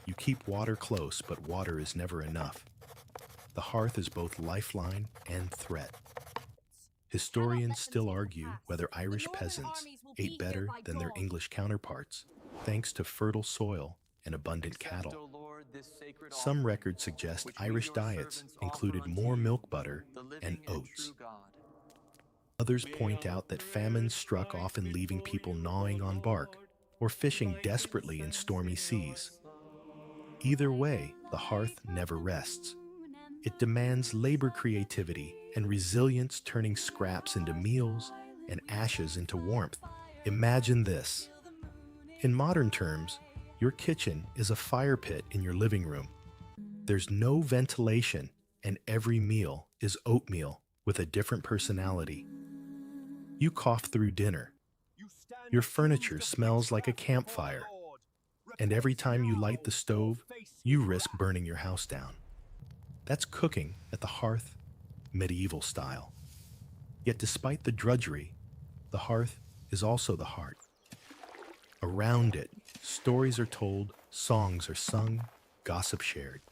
You keep water close, but water is never enough. The hearth is both lifeline and threat. Historians still argue whether Irish peasants ate better than their English counterparts, thanks to fertile soil and abundant Accept, cattle. O Lord, this sacred Some offering, records suggest which we, Irish your diets servants, included offer unto more you, milk butter the living and and oats. true God. Others point out that famines struck, often leaving people gnawing on bark or fishing desperately in stormy seas. Either way, the hearth never rests. It demands labor, creativity, and resilience, turning scraps into meals and ashes into warmth. Imagine this. In modern terms, your kitchen is a fire pit in your living room. There's no ventilation, and every meal is oatmeal with a different personality. You cough through dinner. Your furniture smells like a campfire. And every time you light the stove, you risk burning your house down. That's cooking at the hearth, medieval style. Yet despite the drudgery, the hearth is also the heart. Around it, stories are told, songs are sung, gossip shared.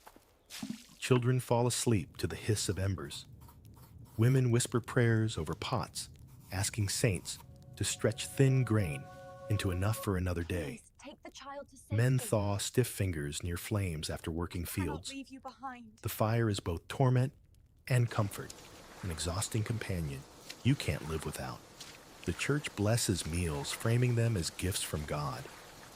Children fall asleep to the hiss of embers. Women whisper prayers over pots, asking saints to stretch thin grain into enough for another day. Please, take the child to safety. Men thaw stiff fingers near flames after working I cannot fields. leave you behind. The fire is both torment and comfort, an exhausting companion you can't live without. The church blesses meals, framing them as gifts from God,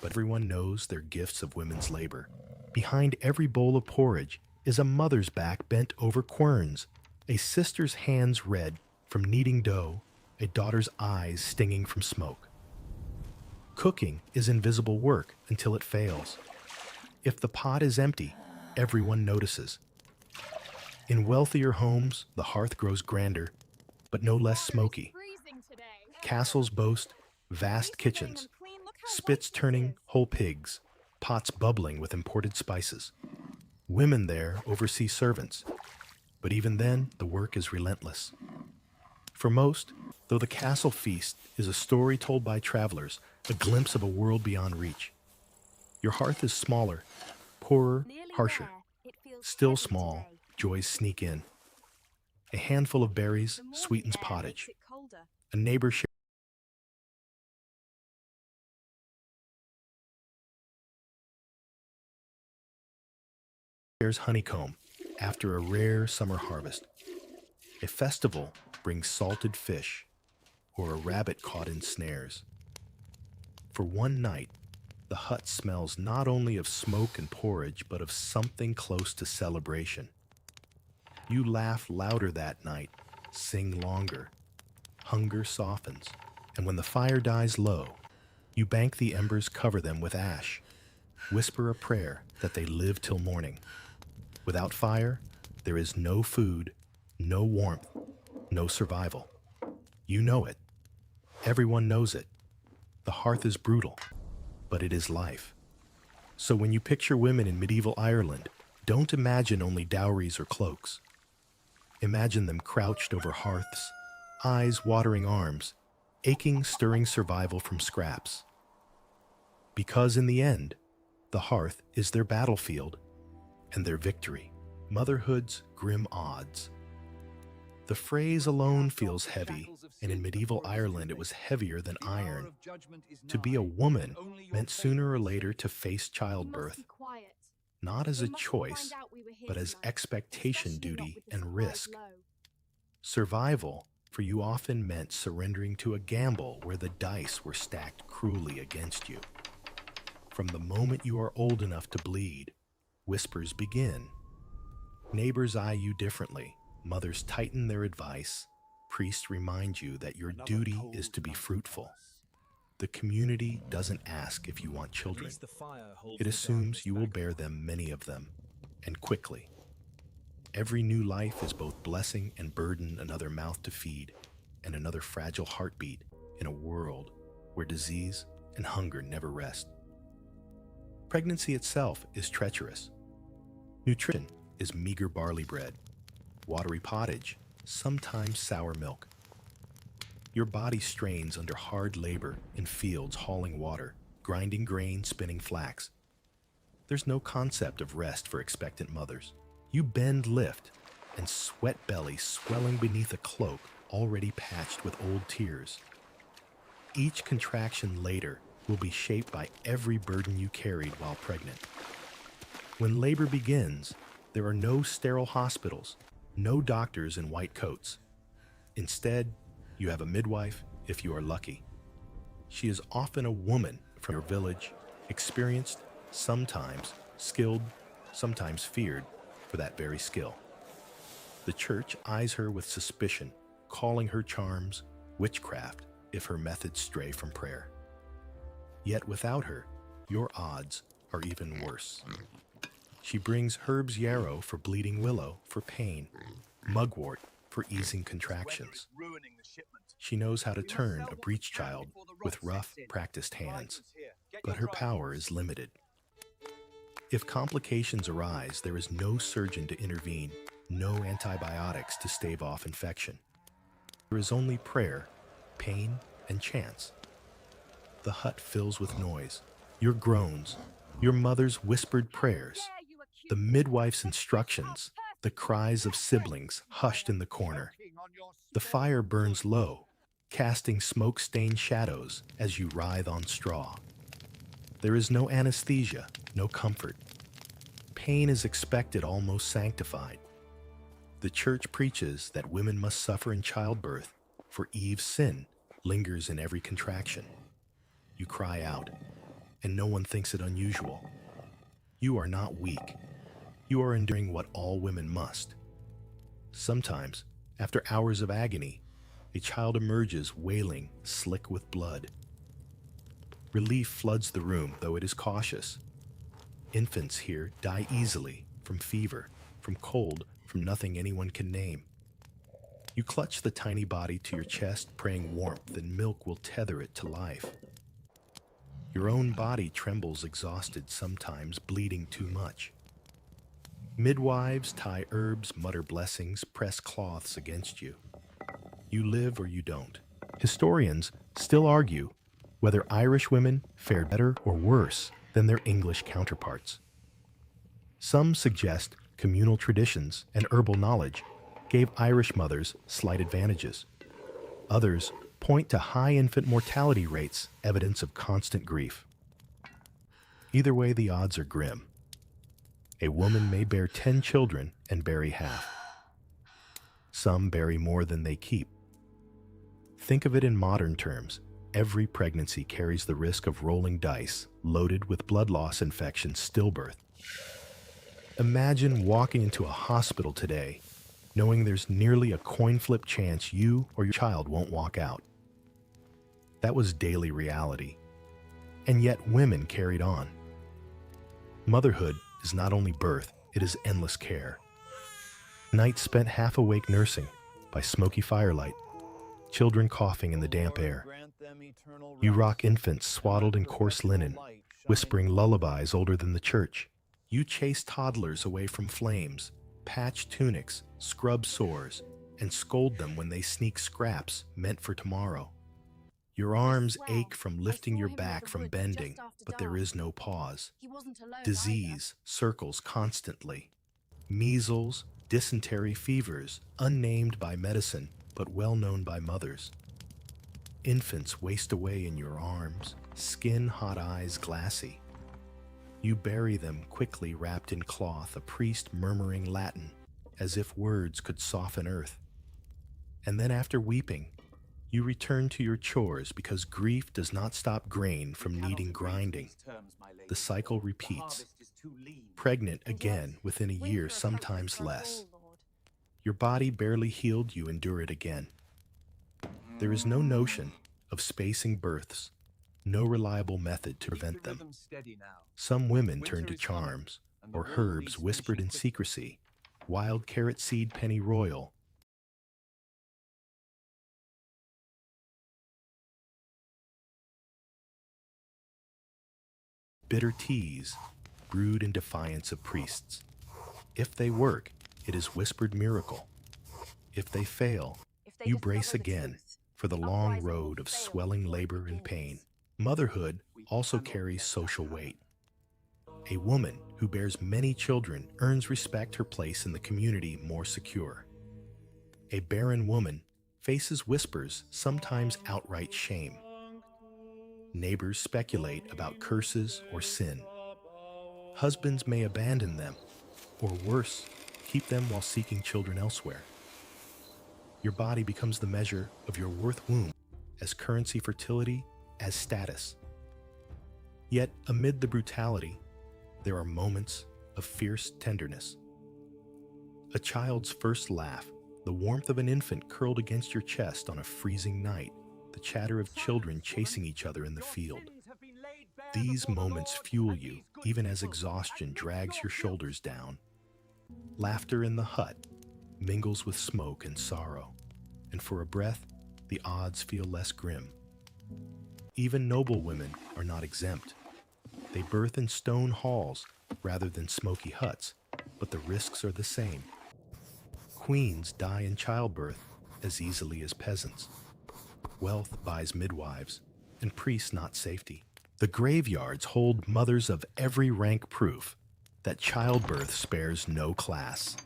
but everyone knows they're gifts of women's labor. Behind every bowl of porridge is a mother's back bent over querns, a sister's hands red from kneading dough, a daughter's eyes stinging from smoke. Cooking is invisible work until it fails. If the pot is empty, everyone notices. In wealthier homes, the hearth grows grander, but no less smoky. Freezing today. Castles boast vast kitchens, spits turning whole pigs, pots bubbling with imported spices. Women there oversee servants, but even then, the work is relentless. For most, though the castle feast is a story told by travelers, a glimpse of a world beyond reach. Your hearth is smaller, poorer, harsher. Still small, joys sneak in. A handful of berries sweetens pottage. A neighbor shares honeycomb after a rare summer harvest. A festival brings salted fish or a rabbit caught in snares. For one night, the hut smells not only of smoke and porridge, but of something close to celebration. You laugh louder that night, sing longer. Hunger softens, and when the fire dies low, you bank the embers, cover them with ash, whisper a prayer that they live till morning. Without fire, there is no food, no warmth, no survival. You know it. Everyone knows it. The hearth is brutal, but it is life. So when you picture women in medieval Ireland, don't imagine only dowries or cloaks. Imagine them crouched over hearths, eyes watering arms, aching, stirring survival from scraps. Because in the end, the hearth is their battlefield and their victory, motherhood's grim odds. The phrase alone feels heavy, and in medieval Ireland it was heavier than iron. To be a woman meant sooner or later to face childbirth, not as a choice, but as expectation, duty, and risk. Survival for you often meant surrendering to a gamble where the dice were stacked cruelly against you. From the moment you are old enough to bleed, whispers begin. Neighbors eye you differently. Mothers tighten their advice. Priests remind you that your duty is to be fruitful. The community doesn't ask if you want children. It assumes you will bear them, many of them, and quickly. Every new life is both blessing and burden, another mouth to feed, and another fragile heartbeat in a world where disease and hunger never rest. Pregnancy itself is treacherous. Nutrition is meager barley bread, watery pottage, sometimes sour milk. Your body strains under hard labor in fields hauling water, grinding grain, spinning flax. There's no concept of rest for expectant mothers. You bend, lift, and sweat belly swelling beneath a cloak already patched with old tears. Each contraction later will be shaped by every burden you carried while pregnant. When labor begins, there are no sterile hospitals, no doctors in white coats. Instead, you have a midwife if you are lucky. She is often a woman from your village, experienced, sometimes skilled, sometimes feared for that very skill. The church eyes her with suspicion, calling her charms witchcraft if her methods stray from prayer. Yet without her, your odds are even worse. She brings herbs yarrow for bleeding willow for pain, mugwort for easing contractions. She knows how to turn a breech child with rough, practiced hands, but her power is limited. If complications arise, there is no surgeon to intervene, no antibiotics to stave off infection. There is only prayer, pain, and chance. The hut fills with noise, your groans, your mother's whispered prayers, the midwife's instructions, the cries of siblings hushed in the corner. The fire burns low, casting smoke-stained shadows as you writhe on straw. There is no anesthesia, no comfort. Pain is expected, almost sanctified. The church preaches that women must suffer in childbirth, for Eve's sin lingers in every contraction. You cry out, and no one thinks it unusual. You are not weak. You are enduring what all women must. Sometimes, after hours of agony, a child emerges wailing, slick with blood. Relief floods the room, though it is cautious. Infants here die easily from fever, from cold, from nothing anyone can name. You clutch the tiny body to your chest, praying warmth and milk will tether it to life. Your own body trembles exhausted, sometimes bleeding too much. Midwives tie herbs, mutter blessings, press cloths against you. You live or you don't. Historians still argue whether Irish women fared better or worse than their English counterparts. Some suggest communal traditions and herbal knowledge gave Irish mothers slight advantages. Others point to high infant mortality rates, evidence of constant grief. Either way, the odds are grim. A woman may bear 10 children and bury half. Some bury more than they keep. Think of it in modern terms. Every pregnancy carries the risk of rolling dice, loaded with blood loss, infection, stillbirth. Imagine walking into a hospital today, knowing there's nearly a coin flip chance you or your child won't walk out. That was daily reality. And yet women carried on. Motherhood is not only birth, it is endless care. Nights spent half awake nursing by smoky firelight, children coughing in the damp air. You rock infants swaddled in coarse linen, whispering lullabies older than the church. You chase toddlers away from flames, patch tunics, scrub sores, and scold them when they sneak scraps meant for tomorrow. Your arms ache from lifting your back, from bending, but there is no pause. Disease circles constantly. Measles, dysentery, fevers, unnamed by medicine, but well known by mothers. Infants waste away in your arms, skin, hot eyes, glassy. You bury them quickly wrapped in cloth, a priest murmuring Latin, as if words could soften earth. And then after weeping, you return to your chores because grief does not stop grain from needing grinding. The cycle repeats. Pregnant again within a year, sometimes less. Your body barely healed, you endure it again. There is no notion of spacing births, no reliable method to prevent them. Some women turn to charms or herbs whispered in secrecy, wild carrot seed pennyroyal, bitter teas brewed in defiance of priests. If they work, it is whispered miracle. If they fail, If they you discover brace the again truth, for the long otherwise it will road of fail swelling before it labor and pain. begins. Motherhood also carries social weight. A woman who bears many children earns respect her place in the community more secure. A barren woman faces whispers, sometimes outright shame. Neighbors speculate about curses or sin. Husbands may abandon them, or worse, keep them while seeking children elsewhere. Your body becomes the measure of your worth, womb, as currency, fertility, as status. Yet, amid the brutality, there are moments of fierce tenderness. A child's first laugh, the warmth of an infant curled against your chest on a freezing night, the chatter of children chasing each other in the field. These moments fuel you, even as exhaustion drags your shoulders down. Laughter in the hut mingles with smoke and sorrow, and for a breath, the odds feel less grim. Even noble women are not exempt. They birth in stone halls rather than smoky huts, but the risks are the same. Queens die in childbirth as easily as peasants. Wealth buys midwives, and priests not safety. The graveyards hold mothers of every rank, proof that childbirth spares no class.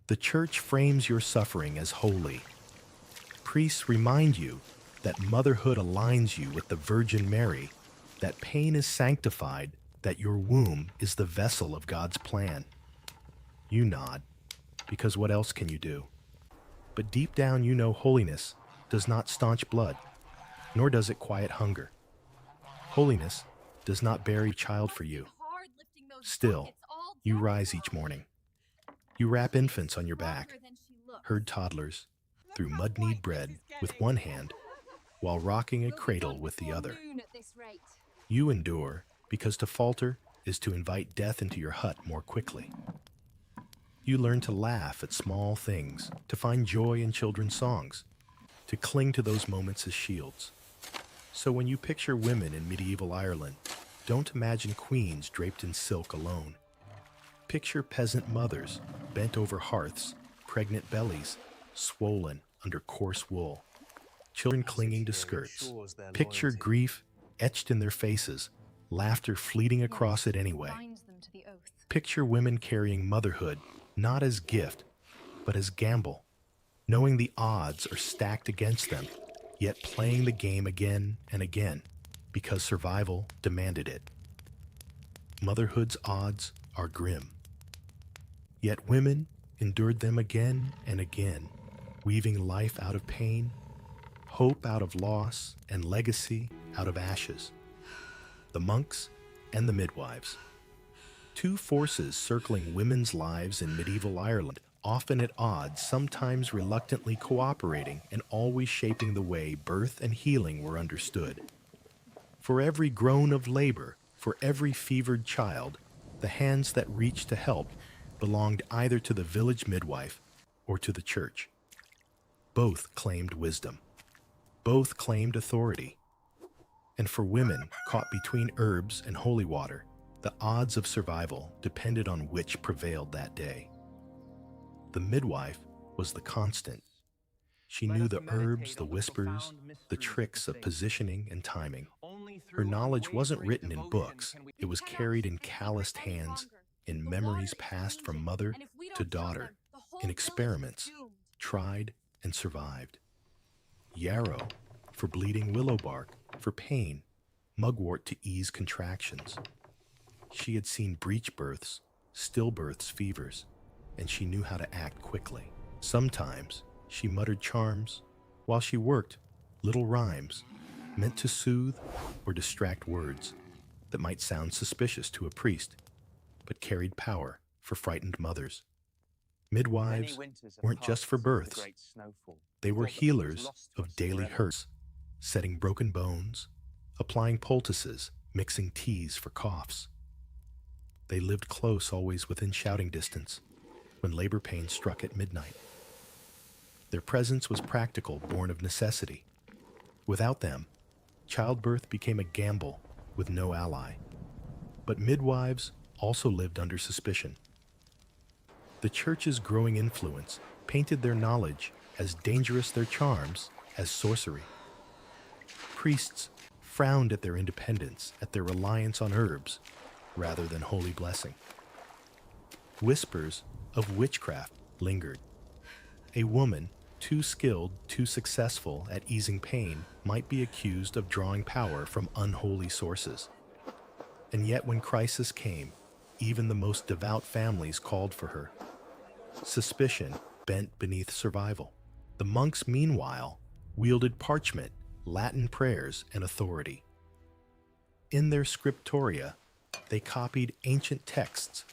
The church frames your suffering as holy. Priests remind you that motherhood aligns you with the Virgin Mary, that pain is sanctified, that your womb is the vessel of God's plan. You nod, because what else can you do? But deep down you know holiness does not staunch blood, nor does it quiet hunger. Holiness does not bury a child for you. Still, you rise each morning. You wrap infants on your back, herd toddlers through mud-kneed bread with one hand, while rocking a cradle with the other. You endure because to falter is to invite death into your hut more quickly. You learn to laugh at small things, to find joy in children's songs, to cling to those moments as shields. So when you picture women in medieval Ireland, don't imagine queens draped in silk alone. Picture peasant mothers bent over hearths, pregnant bellies swollen under coarse wool, children clinging to skirts. Picture grief etched in their faces, laughter fleeting across it anyway. Picture women carrying motherhood not as gift, but as gamble, knowing the odds are stacked against them, yet playing the game again and again because survival demanded it. Motherhood's odds are grim. Yet women endured them again and again, weaving life out of pain, hope out of loss, and legacy out of ashes. The monks and the midwives. Two forces circling women's lives in medieval Ireland, often at odds, sometimes reluctantly cooperating, and always shaping the way birth and healing were understood. For every groan of labor, for every fevered child, the hands that reached to help belonged either to the village midwife or to the church. Both claimed wisdom. Both claimed authority. And for women caught between herbs and holy water, the odds of survival depended on which prevailed that day. The midwife was the constant. She knew the herbs, the whispers, the tricks of positioning and timing. Her knowledge wasn't written in books. It was carried in calloused hands, in memories passed from mother to daughter, in experiments, tried and survived. Yarrow for bleeding willow bark, for pain, mugwort to ease contractions. She had seen breech births, stillbirths, fevers, and she knew how to act quickly. Sometimes she muttered charms, while she worked little rhymes, meant to soothe or distract words that might sound suspicious to a priest, but carried power for frightened mothers. Midwives weren't just for births. They were healers of daily hurts, setting broken bones, applying poultices, mixing teas for coughs. They lived close, always within shouting distance, when labor pains struck at midnight. Their presence was practical, born of necessity. Without them, childbirth became a gamble with no ally. But midwives also lived under suspicion. The church's growing influence painted their knowledge as dangerous their charms as sorcery. Priests frowned at their independence, at their reliance on herbs, rather than holy blessing. Whispers of witchcraft lingered. A woman, too skilled, too successful at easing pain, might be accused of drawing power from unholy sources. And yet when crisis came, even the most devout families called for her. Suspicion bent beneath survival. The monks, meanwhile, wielded parchment, Latin prayers, and authority. In their scriptoria, they copied ancient texts,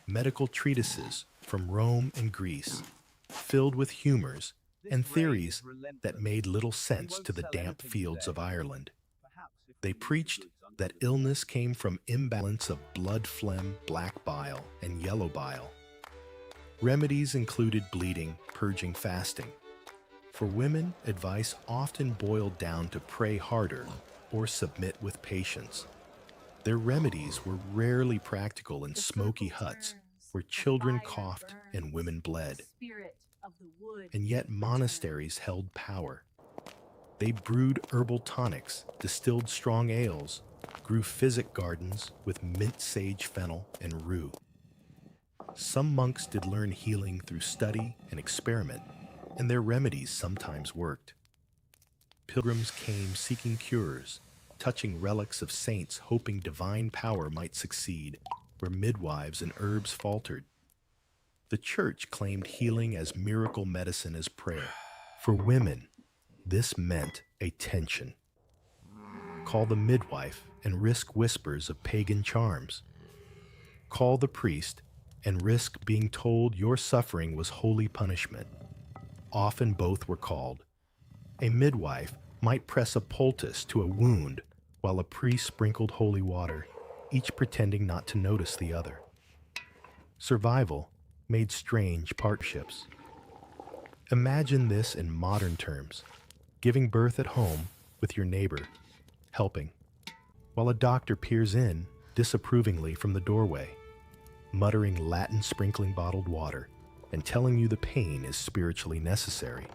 medical treatises from Rome and Greece, filled with humors and theories that made little sense to the damp fields of Ireland. They preached that illness came from imbalance of blood phlegm, black bile, and yellow bile. Remedies included bleeding, purging, fasting. For women, advice often boiled down to pray harder or submit with patience. Their remedies were rarely practical in smoky huts where children coughed and women bled. And yet monasteries held power. They brewed herbal tonics, distilled strong ales, grew physic gardens with mint, sage, fennel, and rue. Some monks did learn healing through study and experiment, and their remedies sometimes worked. Pilgrims came seeking cures, touching relics of saints, hoping divine power might succeed where midwives and herbs faltered. The church claimed healing as miracle medicine as prayer. For women, this meant a tension. Call the midwife and risk whispers of pagan charms. Call the priest and risk being told your suffering was holy punishment. Often both were called. A midwife might press a poultice to a wound while a priest sprinkled holy water, each pretending not to notice the other. Survival made strange partnerships. Imagine this in modern terms: giving birth at home with your neighbor, helping, while a doctor peers in disapprovingly from the doorway, muttering Latin sprinkling bottled water and telling you the pain is spiritually necessary.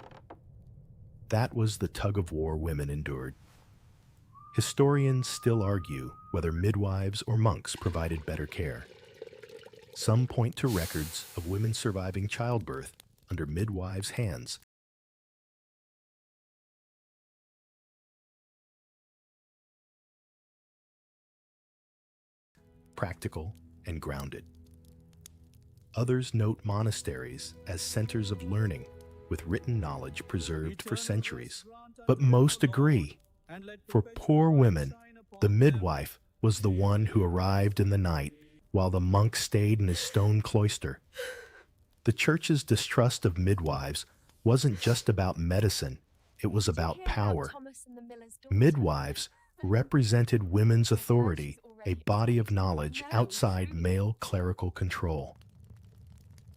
That was the tug-of-war women endured. Historians still argue whether midwives or monks provided better care. Some point to records of women surviving childbirth under midwives' hands. Practical and grounded. Others note monasteries as centers of learning with written knowledge preserved for centuries. But most agree, for poor women, the midwife was the one who arrived in the night while the monk stayed in his stone cloister. The church's distrust of midwives wasn't just about medicine, it was about power. Midwives represented women's authority, a body of knowledge outside male clerical control.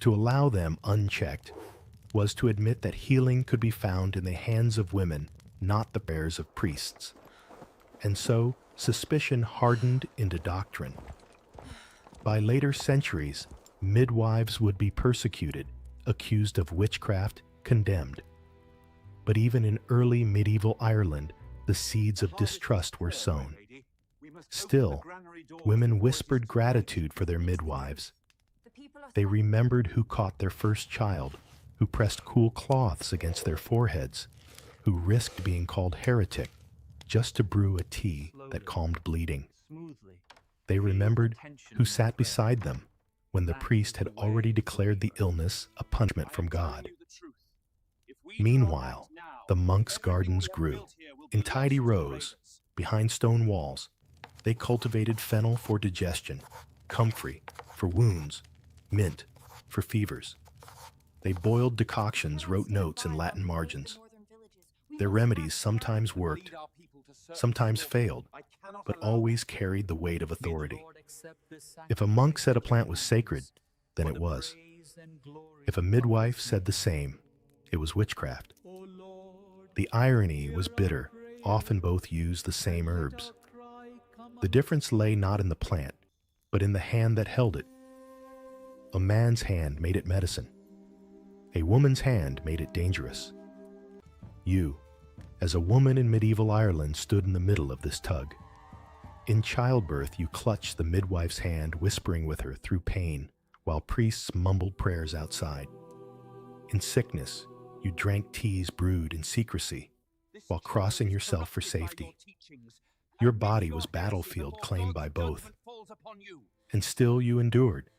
To allow them unchecked was to admit that healing could be found in the hands of women, not the prayers of priests. And so, suspicion hardened into doctrine. By later centuries, midwives would be persecuted, accused of witchcraft, condemned. But even in early medieval Ireland, the seeds of distrust were sown. Still, women whispered gratitude for their midwives. They remembered who caught their first child, who pressed cool cloths against their foreheads, who risked being called heretic just to brew a tea that calmed bleeding. They remembered who sat beside them when the priest had already declared the illness a punishment from God. Meanwhile, the monks' gardens grew. In tidy rows, behind stone walls, they cultivated fennel for digestion, comfrey for wounds, mint for fevers. They boiled decoctions, wrote notes in Latin margins. Their remedies sometimes worked, sometimes failed, but always carried the weight of authority. If a monk said a plant was sacred, then it was. If a midwife said the same, it was witchcraft. The irony was bitter. Often both used the same herbs. The difference lay not in the plant, but in the hand that held it. A man's hand made it medicine. A woman's hand made it dangerous. You, as a woman in medieval Ireland, stood in the middle of this tug. In childbirth, you clutched the midwife's hand, whispering with her through pain, while priests mumbled prayers outside. In sickness, you drank teas brewed in secrecy, while crossing yourself for safety. Your body was battlefield claimed by both. And still you endured.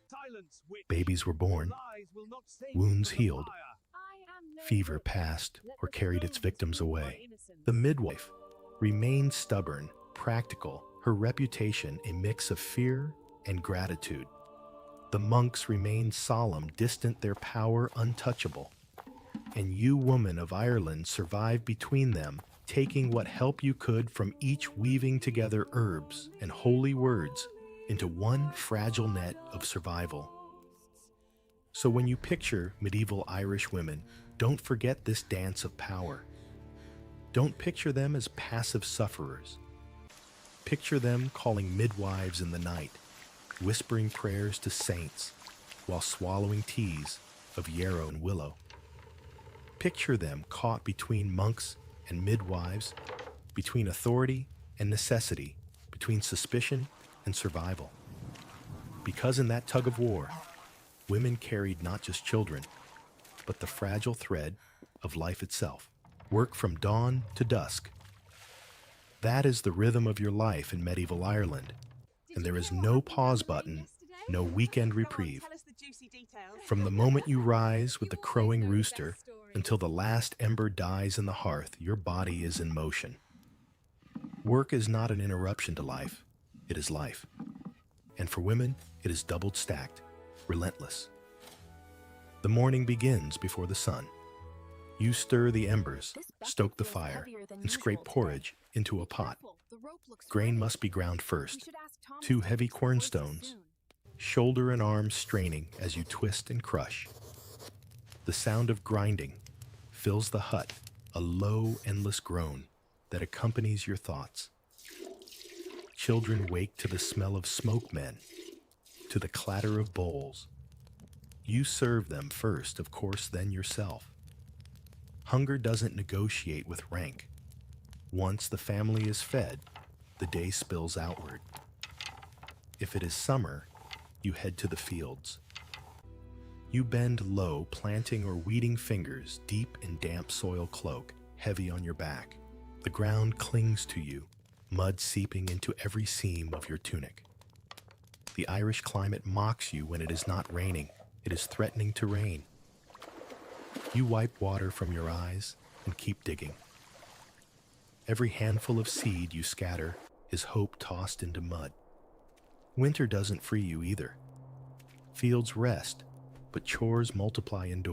Babies were born, wounds healed, fever passed or carried its victims away. The midwife remained stubborn, practical, her reputation a mix of fear and gratitude. The monks remained solemn, distant, their power untouchable. And you, woman of Ireland, survived between them, taking what help you could from each, weaving together herbs and holy words into one fragile net of survival. So when you picture medieval Irish women, don't forget this dance of power. Don't picture them as passive sufferers. Picture them calling midwives in the night, whispering prayers to saints while swallowing teas of yarrow and willow. Picture them caught between monks and midwives, between authority and necessity, between suspicion and survival. Because in that tug of war, women carried not just children, but the fragile thread of life itself. Work from dawn to dusk. That is the rhythm of your life in medieval Ireland, and there is no pause button, no weekend reprieve. From the moment you rise with the crowing rooster until the last ember dies in the hearth, your body is in motion. Work is not an interruption to life, it is life. And for women, it is doubled stacked, relentless. The morning begins before the sun. You stir the embers, stoke the fire, and scrape porridge into a pot. Grain must be ground first. 2 heavy cornstones, shoulder and arm straining as you twist and crush. The sound of grinding fills the hut, a low, endless groan that accompanies your thoughts. Children wake to the smell of smoke men, to the clatter of bowls. You serve them first, of course, then yourself. Hunger doesn't negotiate with rank. Once the family is fed, the day spills outward. If it is summer, you head to the fields. You bend low, planting or weeding fingers deep in damp soil cloak, heavy on your back. The ground clings to you, mud seeping into every seam of your tunic. The Irish climate mocks you when it is not raining. It is threatening to rain. You wipe water from your eyes and keep digging. Every handful of seed you scatter is hope tossed into mud. Winter doesn't free you either. Fields rest, but chores multiply indoors.